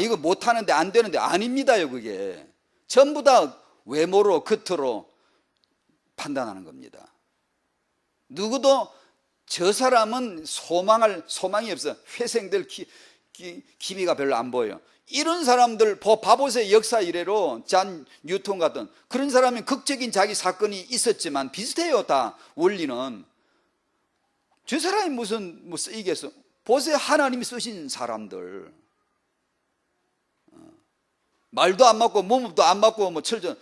이거 못하는데 안 되는데 아닙니다요. 그게 전부 다 외모로 겉으로 판단하는 겁니다. 누구도 저 사람은 소망이 없어, 회생될 기미가 별로 안 보여요. 이런 사람들 봐보세요. 역사 이래로 잔 뉴턴 같은 그런 사람이 극적인 자기 사건이 있었지만 비슷해요. 다 원리는. 저 사람이 무슨 쓰이겠어. 보세요. 하나님이 쓰신 사람들, 말도 안 맞고 몸도 안 맞고 철저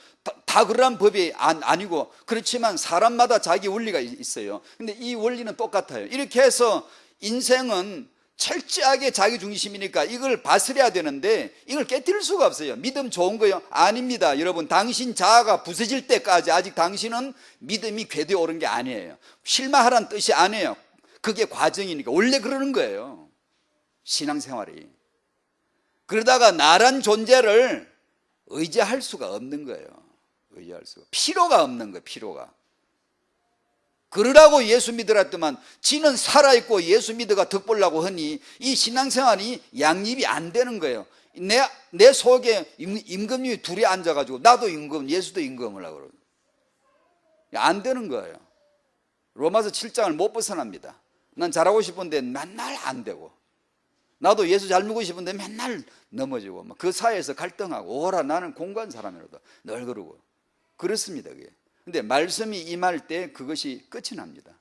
다 그러한 법이 아니고, 그렇지만 사람마다 자기 원리가 있어요. 근데 이 원리는 똑같아요. 이렇게 해서 인생은 철저하게 자기 중심이니까 이걸 바스려야 되는데 이걸 깨뜨릴 수가 없어요. 믿음 좋은 거요? 아닙니다. 여러분, 당신 자아가 부서질 때까지 아직 당신은 믿음이 궤도에 오른 게 아니에요. 실망하라는 뜻이 아니에요. 그게 과정이니까. 원래 그러는 거예요, 신앙생활이. 그러다가 나란 존재를 의지할 수가 없는 거예요. 의지할 수가. 필요가 없는 거예요. 필요가. 그러라고 예수 믿으랬더만 지는 살아있고 예수 믿어가 덕보려고 하니 이 신앙생활이 양립이 안 되는 거예요. 내 속에 임금님이 둘이 앉아가지고 나도 임금, 예수도 임금을 하고 그러고 안 되는 거예요. 로마서 7장을 못 벗어납니다. 난 잘하고 싶은데 맨날 안 되고, 나도 예수 잘 믿고 싶은데 맨날 넘어지고, 그 사이에서 갈등하고, 오라 나는 공부한 사람이라도 늘 그러고 그렇습니다. 그게. 근데 말씀이 임할 때 그것이 끝이 납니다.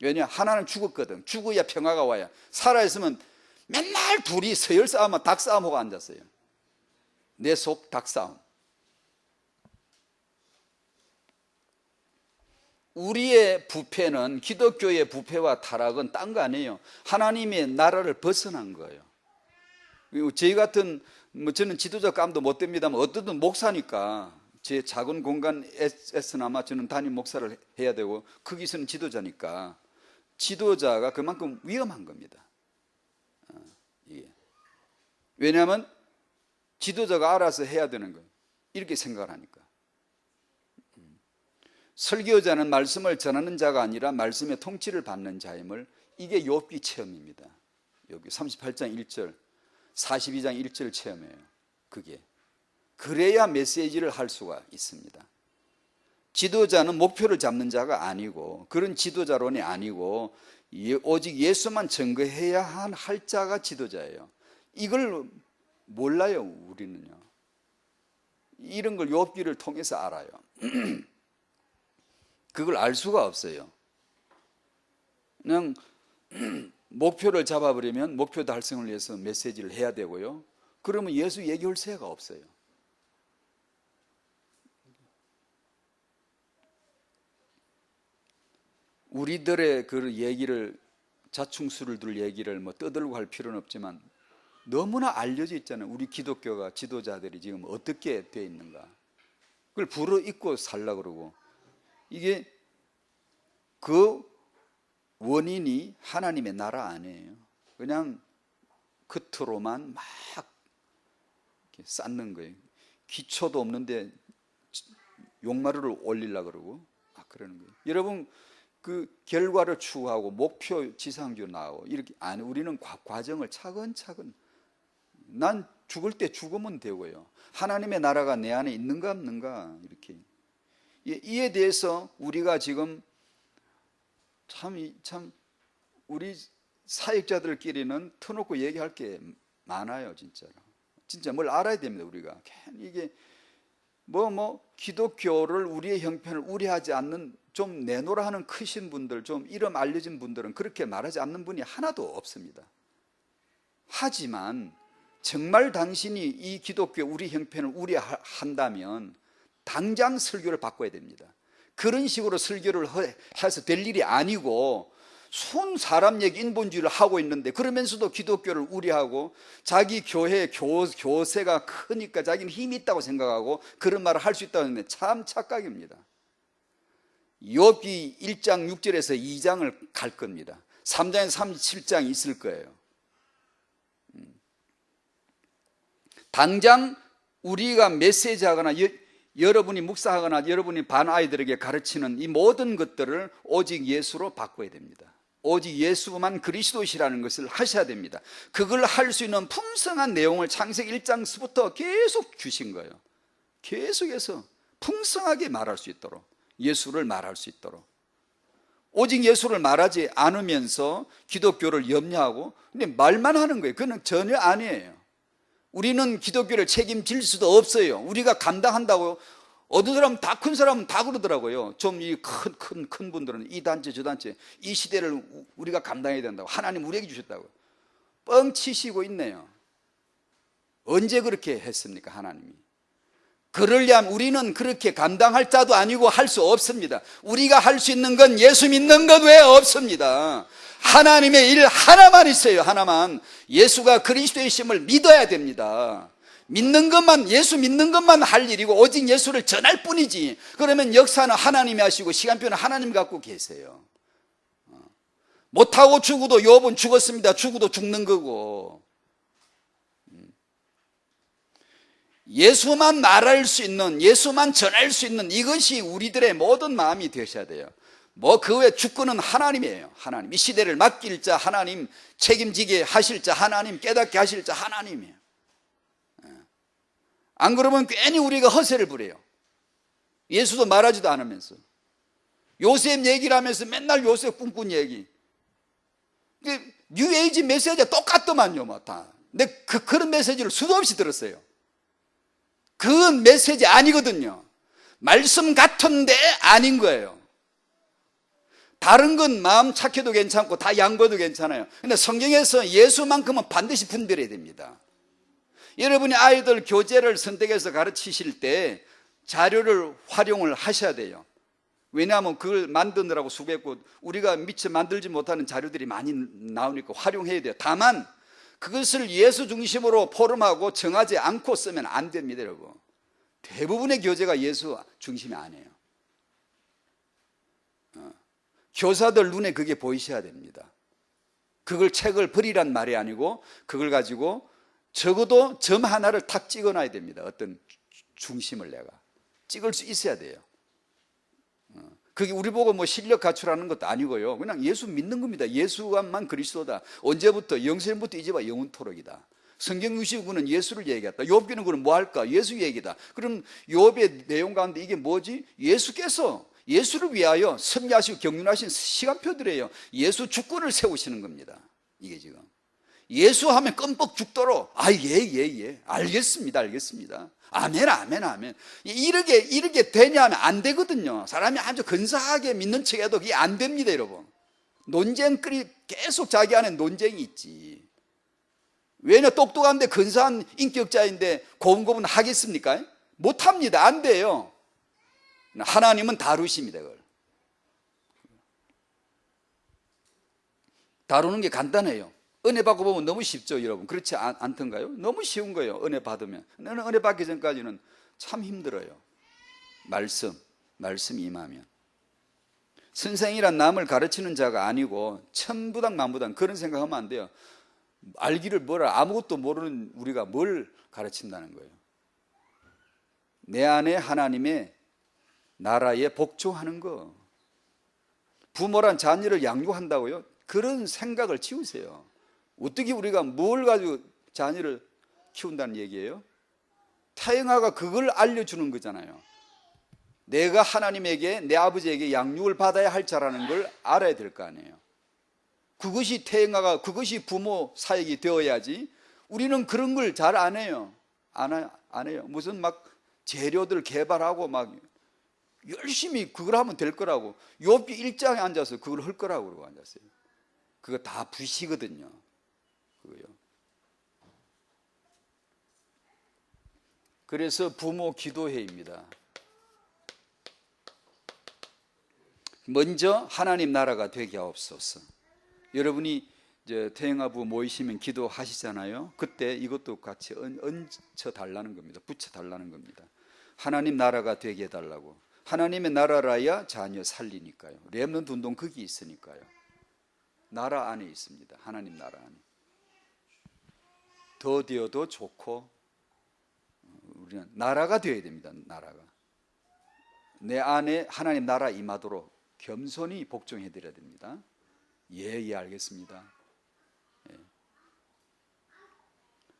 왜냐? 하나는 죽었거든. 죽어야 평화가 와야. 살아있으면 맨날 둘이 서열 싸움하고 닭 싸움하고 앉았어요. 내 속 닭 싸움. 우리의 부패는, 기독교의 부패와 타락은 딴 거 아니에요. 하나님의 나라를 벗어난 거예요. 저희 같은, 저는 지도자감도 못 됩니다만 어떤 목사니까 제 작은 공간에서나마 저는 담임 목사를 해야 되고 거기서는 지도자니까 지도자가 그만큼 위험한 겁니다. 왜냐하면 지도자가 알아서 해야 되는 거예요. 이렇게 생각을 하니까. 설교자는 말씀을 전하는 자가 아니라 말씀의 통치를 받는 자임을, 이게 욥기 체험입니다. 여기 38장 1절, 42장 1절 체험이에요. 그게. 그래야 메시지를 할 수가 있습니다. 지도자는 목표를 잡는 자가 아니고 그런 지도자론이 아니고 오직 예수만 증거해야 할 자가 지도자예요. 이걸 몰라요. 우리는요. 이런 걸 욥기를 통해서 알아요. 그걸 알 수가 없어요. 그냥 목표를 잡아버리면 목표 달성을 위해서 메시지를 해야 되고요. 그러면 예수 얘기할 새가 없어요. 우리들의 그 얘기를, 자충수를 둘 얘기를 뭐 떠들고 할 필요는 없지만 너무나 알려져 있잖아요. 우리 기독교가, 지도자들이 지금 어떻게 되어 있는가. 그걸 불어입고 살려고 그러고, 이게 그 원인이 하나님의 나라 아니에요. 그냥 겉으로만 막 이렇게 쌓는 거예요. 기초도 없는데 용마루를 올리려고 그러고 막 그러는 거예요. 여러분, 그 결과를 추구하고 목표 지상주로 나오고 이렇게 아니, 우리는 과정을 차근차근, 난 죽을 때 죽으면 되고요. 하나님의 나라가 내 안에 있는가 없는가, 이렇게. 이에 대해서 우리가 지금 참 우리 사역자들끼리는 터놓고 얘기할 게 많아요. 진짜 뭘 알아야 됩니다. 우리가 이게 기독교를, 우리의 형편을 우려하지 않는, 좀 내놓으라 하는 크신 분들, 좀 이름 알려진 분들은 그렇게 말하지 않는 분이 하나도 없습니다. 하지만 정말 당신이 이 기독교 우리 형편을 우려한다면 당장 설교를 바꿔야 됩니다. 그런 식으로 설교를 해서 될 일이 아니고 순 사람 얘기, 인본주의를 하고 있는데 그러면서도 기독교를 우려하고 자기 교회 교세가 크니까 자기는 힘이 있다고 생각하고 그런 말을 할 수 있다고 하면 참 착각입니다. 욥기 1장 6절에서 2장을 갈 겁니다. 3장에서 37장이 있을 거예요. 당장 우리가 메시지하거나 여러분이 묵사하거나 여러분이 반 아이들에게 가르치는 이 모든 것들을 오직 예수로 바꿔야 됩니다. 오직 예수만 그리스도시라는 것을 하셔야 됩니다. 그걸 할 수 있는 풍성한 내용을 창세기 1장부터 계속 주신 거예요. 계속해서 풍성하게 말할 수 있도록, 예수를 말할 수 있도록. 오직 예수를 말하지 않으면서 기독교를 염려하고 근데 말만 하는 거예요. 그건 전혀 아니에요. 우리는 기독교를 책임질 수도 없어요. 우리가 감당한다고요. 어떤 사람은 다 큰 사람은 다 그러더라고요. 좀 이 큰 분들은 이 단체 저 단체 이 시대를 우리가 감당해야 된다고, 하나님 우리에게 주셨다고 뻥치시고 있네요. 언제 그렇게 했습니까? 하나님이. 그러려면 우리는 그렇게 감당할 자도 아니고 할 수 없습니다. 우리가 할 수 있는 건 예수 믿는 것 외에 없습니다. 하나님의 일 하나만 있어요. 하나만. 예수가 그리스도의 심을 믿어야 됩니다. 믿는 것만, 예수 믿는 것만 할 일이고 오직 예수를 전할 뿐이지. 그러면 역사는 하나님이 하시고 시간표는 하나님이 갖고 계세요. 못하고 죽어도 욥은 죽었습니다. 죽어도 죽는 거고. 예수만 말할 수 있는, 예수만 전할 수 있는 이것이 우리들의 모든 마음이 되셔야 돼요. 뭐 그 외 주권은 하나님이에요. 하나님. 이 시대를 맡길 자 하나님, 책임지게 하실 자 하나님, 깨닫게 하실 자 하나님이에요. 안 그러면 괜히 우리가 허세를 부려요. 예수도 말하지도 않으면서 요셉 얘기를 하면서 맨날 요셉 꿈꾼 얘기. 뉴에이지 메시지가 똑같더만요, 뭐 다. 근데 그런 메시지를 수도 없이 들었어요. 그건 메시지 아니거든요. 말씀 같은데 아닌 거예요. 다른 건 마음 착해도 괜찮고 다 양보해도 괜찮아요. 근데 성경에서 예수만큼은 반드시 분별해야 됩니다. 여러분이 아이들 교재를 선택해서 가르치실 때 자료를 활용을 하셔야 돼요. 왜냐하면 그걸 만드느라고 수고했고 우리가 미처 만들지 못하는 자료들이 많이 나오니까 활용해야 돼요. 다만 그것을 예수 중심으로 포럼하고 정하지 않고 쓰면 안 됩니다, 여러분. 대부분의 교재가 예수 중심이 아니에요. 교사들 눈에 그게 보이셔야 됩니다. 그걸 책을 버리란 말이 아니고 그걸 가지고 적어도 점 하나를 탁 찍어놔야 됩니다. 어떤 중심을 내가 찍을 수 있어야 돼요. 그게 우리 보고 뭐 실력 갖추라는 것도 아니고요. 그냥 예수 믿는 겁니다. 예수만 그리스도다. 언제부터? 영생부터 이제와 영원토록이다. 성경 69는 예수를 얘기했다. 욥기는 그럼 뭐 할까? 예수 얘기다. 그럼 욥의 내용 가운데 이게 뭐지? 예수께서 예수를 위하여 섭리하시고 경륜하신 시간표들이에요. 예수 주권을 세우시는 겁니다. 이게 지금 예수 하면 껌뻑 죽도록 예 알겠습니다 아멘 이렇게 되냐면 안 되거든요. 사람이 아주 근사하게 믿는 척해도 그게 안 됩니다, 여러분. 논쟁거리 계속 자기 안에 논쟁이 있지. 왜냐, 똑똑한데 근사한 인격자인데 고분고분 하겠습니까? 못합니다. 안 돼요. 하나님은 다루십니다. 그걸 다루는 게 간단해요. 은혜 받고 보면 너무 쉽죠, 여러분. 그렇지 않던가요? 너무 쉬운 거예요. 은혜 받으면. 은혜 받기 전까지는 참 힘들어요. 말씀 임하면. 선생이란 남을 가르치는 자가 아니고 천부당 만부당 그런 생각하면 안 돼요. 알기를 뭐라, 아무것도 모르는 우리가 뭘 가르친다는 거예요. 내 안에 하나님의 나라에 복종하는 거. 부모란 자녀를 양육한다고요? 그런 생각을 지우세요. 어떻게 우리가 뭘 가지고 자녀를 키운다는 얘기예요? 태영아가 그걸 알려주는 거잖아요. 내가 하나님에게, 내 아버지에게 양육을 받아야 할 자라는 걸 알아야 될 거 아니에요. 그것이 태영아가, 그것이 부모 사역이 되어야지. 우리는 그런 걸 잘 안 해요. 안 해요. 무슨 막 재료들 개발하고 막 열심히 그걸 하면 될 거라고. 욥기 1장에 앉아서 그걸 할 거라고 그러고 앉았어요. 그거 다 부시거든요. 그거요. 그래서 부모 기도회입니다. 먼저 하나님 나라가 되게 하옵소서. 여러분이 이제 태영아부 모이시면 기도하시잖아요. 그때 이것도 같이 얹혀 달라는 겁니다. 붙여 달라는 겁니다. 하나님 나라가 되게 해달라고. 하나님의 나라라야 자녀 살리니까요. 렘넌트 운동 거기 있으니까요. 나라 안에 있습니다. 하나님 나라 안에. 더 되어도 좋고 우리는 나라가 되어야 됩니다. 나라가. 내 안에 하나님 나라 임하도록 겸손히 복종해 드려야 됩니다. 예, 알겠습니다. 예.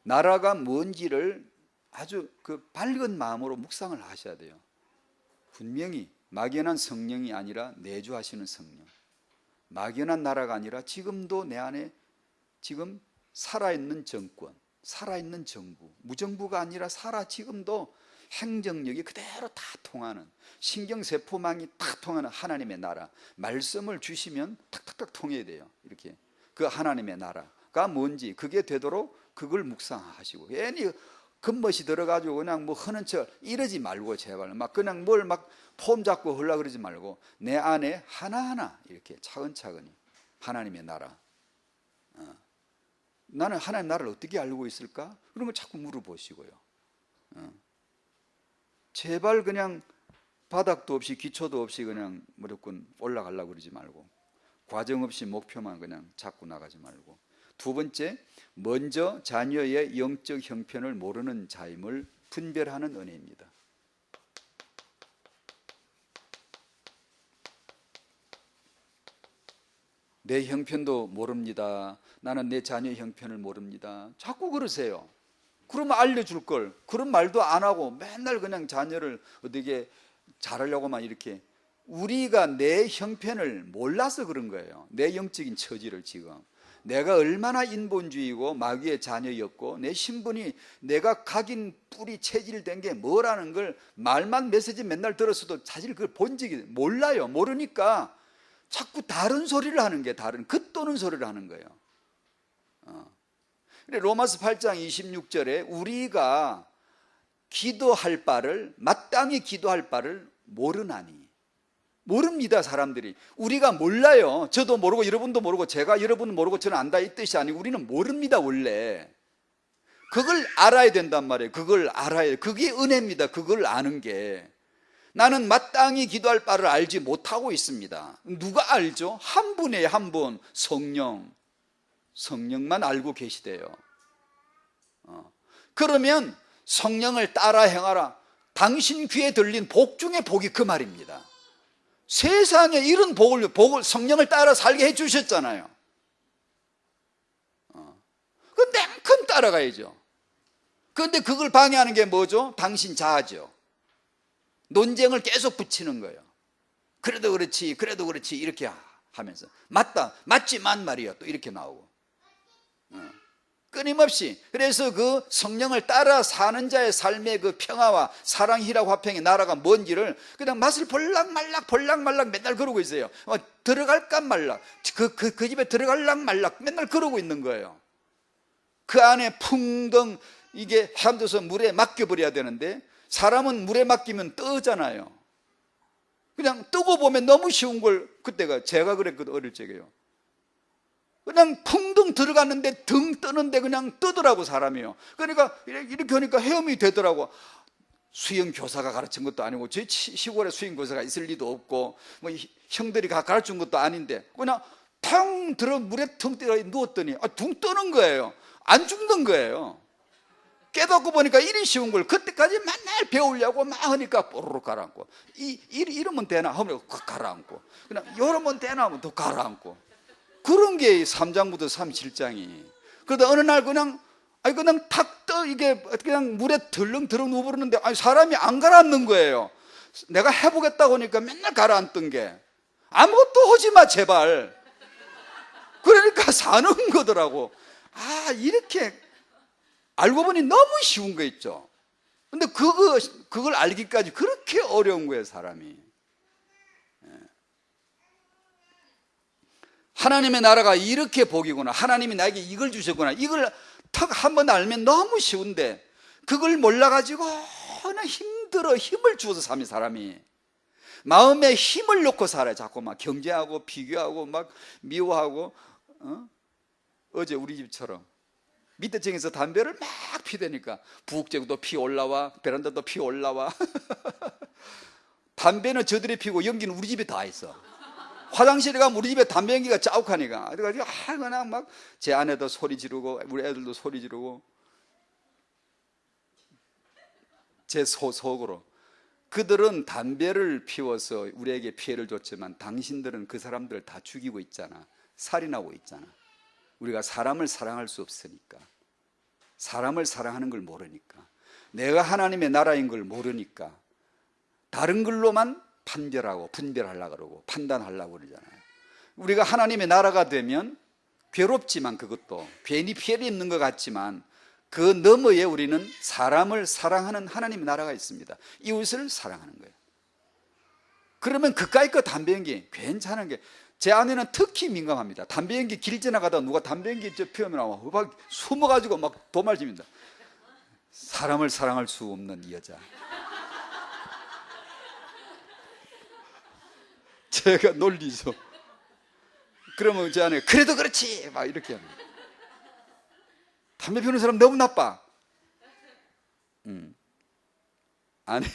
나라가 뭔지를 아주 그 밝은 마음으로 묵상을 하셔야 돼요. 분명히 막연한 성령이 아니라 내주하시는 성령, 막연한 나라가 아니라 지금도 내 안에 지금 살아있는 정권, 살아있는 정부, 무정부가 아니라 지금도 행정력이 그대로 다 통하는, 신경세포망이 딱 통하는 하나님의 나라. 말씀을 주시면 탁탁탁 통해야 돼요. 이렇게 그 하나님의 나라가 뭔지 그게 되도록 그걸 묵상하시고, 괜히 겉멋이 들어가지고 그냥 뭐 하는 척 이러지 말고, 제발 막 그냥 뭘 막 폼 잡고 하려고 그러지 말고 내 안에 하나하나 이렇게 차근차근히 하나님의 나라. 나는 하나님 나라를 어떻게 알고 있을까? 그런 걸 자꾸 물어보시고요. 제발 그냥 바닥도 없이 기초도 없이 그냥 무조건 올라가려고 그러지 말고, 과정 없이 목표만 그냥 잡고 나가지 말고. 두 번째, 먼저 자녀의 영적 형편을 모르는 자임을 분별하는 은혜입니다. 내 형편도 모릅니다. 나는 내 자녀의 형편을 모릅니다. 자꾸 그러세요. 그러면 알려줄 걸. 그런 말도 안 하고 맨날 그냥 자녀를 어떻게 잘하려고만 이렇게. 우리가 내 형편을 몰라서 그런 거예요. 내 영적인 처지를 지금. 내가 얼마나 인본주의고 마귀의 자녀였고 내 신분이 내가 각인 뿌리 체질된 게 뭐라는 걸 말만 메시지 맨날 들었어도 사실 그걸 본 적이 몰라요. 모르니까 자꾸 다른 소리를 하는 게 다른 겉도는 소리를 하는 거예요. 로마서 8장 26절에 우리가 기도할 바를 마땅히 기도할 바를 모르나니. 모릅니다. 사람들이. 우리가 몰라요. 저도 모르고 여러분도 모르고 제가 여러분은 모르고 저는 안다 이 뜻이 아니고 우리는 모릅니다. 원래 그걸 알아야 된단 말이에요. 그걸 알아야. 그게 은혜입니다. 그걸 아는 게. 나는 마땅히 기도할 바를 알지 못하고 있습니다. 누가 알죠? 한 분이에요. 한 분. 성령만 알고 계시대요. 그러면 성령을 따라 행하라. 당신 귀에 들린 복 중에 복이 그 말입니다. 세상에 이런 복을 성령을 따라 살게 해주셨잖아요. 그 냉큼 따라가야죠. 그런데 그걸 방해하는 게 뭐죠? 당신 자아죠. 논쟁을 계속 붙이는 거예요. 그래도 그렇지 이렇게 하면서 맞지만 말이야 또 이렇게 나오고 끊임없이. 그래서 그 성령을 따라 사는 자의 삶의 그 평화와 사랑, 희락, 화평의 나라가 뭔지를 그냥 맛을 볼락말락 맨날 그러고 있어요. 들어갈까 말락 그 집에 들어갈락 말락 맨날 그러고 있는 거예요. 그 안에 풍덩 이게 함도서 물에 맡겨버려야 되는데 사람은 물에 맡기면 뜨잖아요. 그냥 뜨고 보면 너무 쉬운 걸. 그때가 제가 그랬거든. 어릴 적에요. 그냥 풍덩 들어갔는데 등 뜨는데 그냥 뜨더라고 사람이요. 그러니까 이렇게 하니까 헤엄이 되더라고. 수영 교사가 가르친 것도 아니고 제 시골에 수영 교사가 있을 리도 없고 뭐 형들이 가르친 것도 아닌데 그냥 탕 들어 물에 腾들어 누웠더니 둥 뜨는 거예요. 안 죽는 거예요. 깨닫고 보니까 이리 쉬운 걸 그때까지 맨날 배우려고 막 하니까 뽀로로 가라앉고 이러면 되나 하면 가라앉고 그냥 이러면 되나 하면 더 가라앉고 그런 게 3장부터 37장이. 그러다 어느 날 그냥 탁 떠 이게 그냥 물에 덜렁 누워버렸는데 사람이 안 가라앉는 거예요. 내가 해보겠다고 하니까 맨날 가라앉던 게 아무것도 하지 마 제발. 그러니까 사는 거더라고. 이렇게 알고 보니 너무 쉬운 거 있죠. 근데 그걸 알기까지 그렇게 어려운 거예요 사람이. 하나님의 나라가 이렇게 복이구나. 하나님이 나에게 이걸 주셨구나. 이걸 턱 한번 알면 너무 쉬운데 그걸 몰라가지고 힘들어. 힘을 주어서 사는 사람이 마음에 힘을 놓고 살아요. 자꾸 막 경쟁하고 비교하고 막 미워하고. 어제 우리 집처럼 밑에 층에서 담배를 막 피대니까 부엌째도 피 올라와 베란다도 피 올라와. 담배는 저들이 피고 연기는 우리 집에 다 있어. 화장실에 가면 우리 집에 담배 연기가 짜욱하니까. 그래가지고 그냥 막 제 아내도 소리 지르고 우리 애들도 소리 지르고 제 속으로 그들은 담배를 피워서 우리에게 피해를 줬지만 당신들은 그 사람들을 다 죽이고 있잖아. 살인하고 있잖아. 우리가 사람을 사랑할 수 없으니까. 사람을 사랑하는 걸 모르니까. 내가 하나님의 나라인 걸 모르니까 다른 걸로만 판별하고 분별하려고 그러고 판단하려고 그러잖아요. 우리가 하나님의 나라가 되면 괴롭지만 그것도 괜히 피해를 입는 것 같지만 그 너머에 우리는 사람을 사랑하는 하나님의 나라가 있습니다. 이웃을 사랑하는 거예요. 그러면 그까이 거 담배 연기 괜찮은 게 제 아내는 특히 민감합니다. 담배 연기 길 지나가다 누가 담배 연기 피우면 막 숨어가지고 막 도말집니다. 사람을 사랑할 수 없는 이 여자. 제가 놀리죠. 그러면 제 아내 그래도 그렇지 막 이렇게 합니다. 담배 피우는 사람 너무 나빠. 아니요.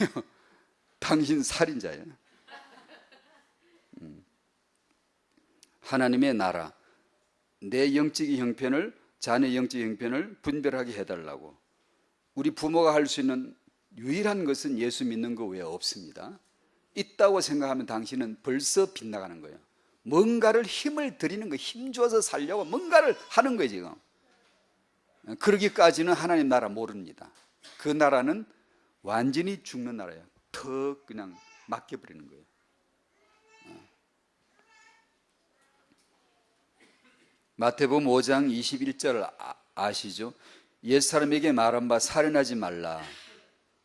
당신 살인자예요. 하나님의 나라, 내 영적인 형편을 자네 영적인 형편을 분별하게 해달라고. 우리 부모가 할 수 있는 유일한 것은 예수 믿는 것 외에 없습니다. 있다고 생각하면 당신은 벌써 빗나가는 거예요. 뭔가를 힘을 들이는 거예요. 힘줘서 살려고 뭔가를 하는 거예요 지금. 그러기까지는 하나님 나라 모릅니다. 그 나라는 완전히 죽는 나라예요. 턱 그냥 맡겨버리는 거예요. 마태복음 5장 21절을 아시죠? 옛사람에게 말한 바 살인하지 말라.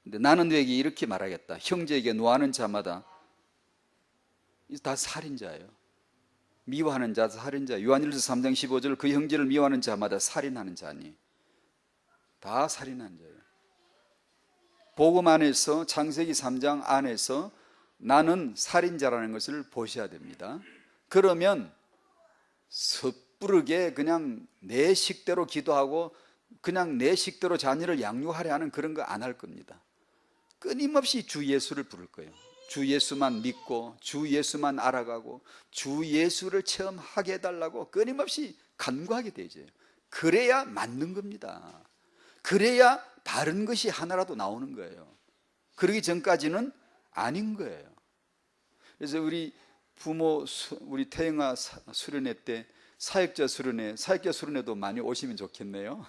근데 나는 너에게 이렇게 말하겠다. 형제에게 노하는 자마다 다 살인자예요. 미워하는 자 살인자. 요한일서 3장 15절 그 형제를 미워하는 자마다 살인하는 자니. 다 살인하는 자예요. 복음 안에서 창세기 3장 안에서 나는 살인자라는 것을 보셔야 됩니다. 그러면 섣부르게 그냥 내 식대로 기도하고 그냥 내 식대로 자녀를 양육하려 하는 그런 거 안 할 겁니다. 끊임없이 주 예수를 부를 거예요. 주 예수만 믿고 주 예수만 알아가고 주 예수를 체험하게 해달라고 끊임없이 간구하게 되죠. 그래야 맞는 겁니다. 그래야 바른 것이 하나라도 나오는 거예요. 그러기 전까지는 아닌 거예요. 그래서 우리 부모, 우리 태영아 수련회 때 사역자 수련회도 많이 오시면 좋겠네요.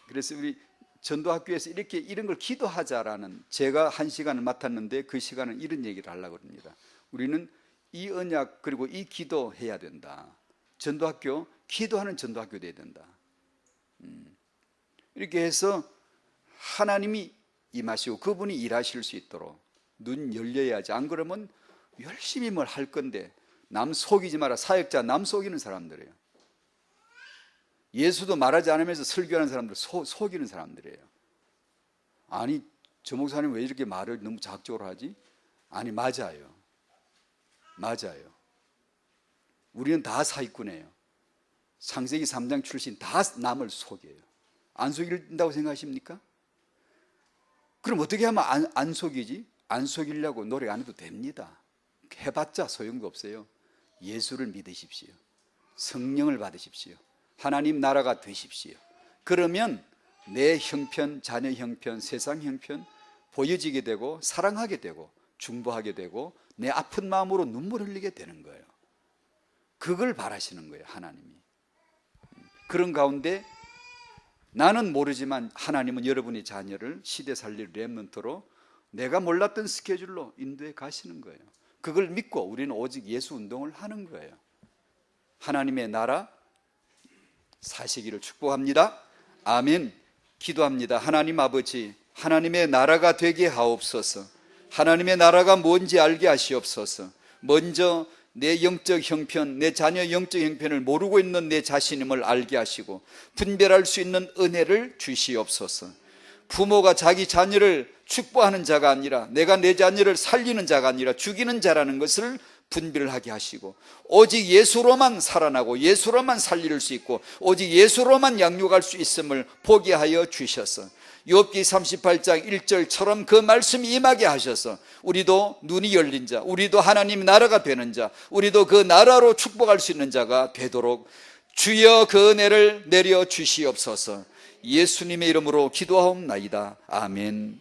그래서 우리 전도학교에서 이런 걸 기도하자라는, 제가 한 시간을 맡았는데 그 시간은 이런 얘기를 하려고 합니다. 우리는 이 언약 그리고 이 기도해야 된다. 전도학교, 기도하는 전도학교 돼야 된다. 이렇게 해서 하나님이 임하시고 그분이 일하실 수 있도록 눈 열려야지. 안 그러면 열심히 뭘 할 건데 남 속이지 마라. 사역자 남 속이는 사람들이에요. 예수도 말하지 않으면서 설교하는 사람들 속이는 사람들이에요. 아니 저 목사님 왜 이렇게 말을 너무 자극적으로 하지? 아니 맞아요. 우리는 다 사기꾼이에요. 창세기 3장 출신 다 남을 속여요. 안 속인다고 생각하십니까? 그럼 어떻게 하면 안 속이지? 안 속이려고 노력 안 해도 됩니다. 해봤자 소용도 없어요. 예수를 믿으십시오. 성령을 받으십시오. 하나님 나라가 되십시오. 그러면 내 형편, 자녀 형편, 세상 형편 보여지게 되고 사랑하게 되고 중보하게 되고 내 아픈 마음으로 눈물 흘리게 되는 거예요. 그걸 바라시는 거예요, 하나님이. 그런 가운데 나는 모르지만 하나님은 여러분의 자녀를 시대 살릴 렘넌트로 내가 몰랐던 스케줄로 인도해 가시는 거예요. 그걸 믿고 우리는 오직 예수 운동을 하는 거예요. 하나님의 나라 사시기를 축복합니다. 아멘. 기도합니다. 하나님 아버지, 하나님의 나라가 되게 하옵소서. 하나님의 나라가 뭔지 알게 하시옵소서. 먼저 내 영적 형편, 내 자녀 영적 형편을 모르고 있는 내 자신임을 알게 하시고 분별할 수 있는 은혜를 주시옵소서. 부모가 자기 자녀를 축복하는 자가 아니라 내가 내 자녀를 살리는 자가 아니라 죽이는 자라는 것을 분별하게 하시고 오직 예수로만 살아나고 예수로만 살릴 수 있고 오직 예수로만 양육할 수 있음을 보게 하여 주셔서 욥기 38장 1절처럼 그 말씀이 임하게 하셔서 우리도 눈이 열린 자, 우리도 하나님 나라가 되는 자, 우리도 그 나라로 축복할 수 있는 자가 되도록 주여 그 은혜를 내려 주시옵소서. 예수님의 이름으로 기도하옵나이다. 아멘.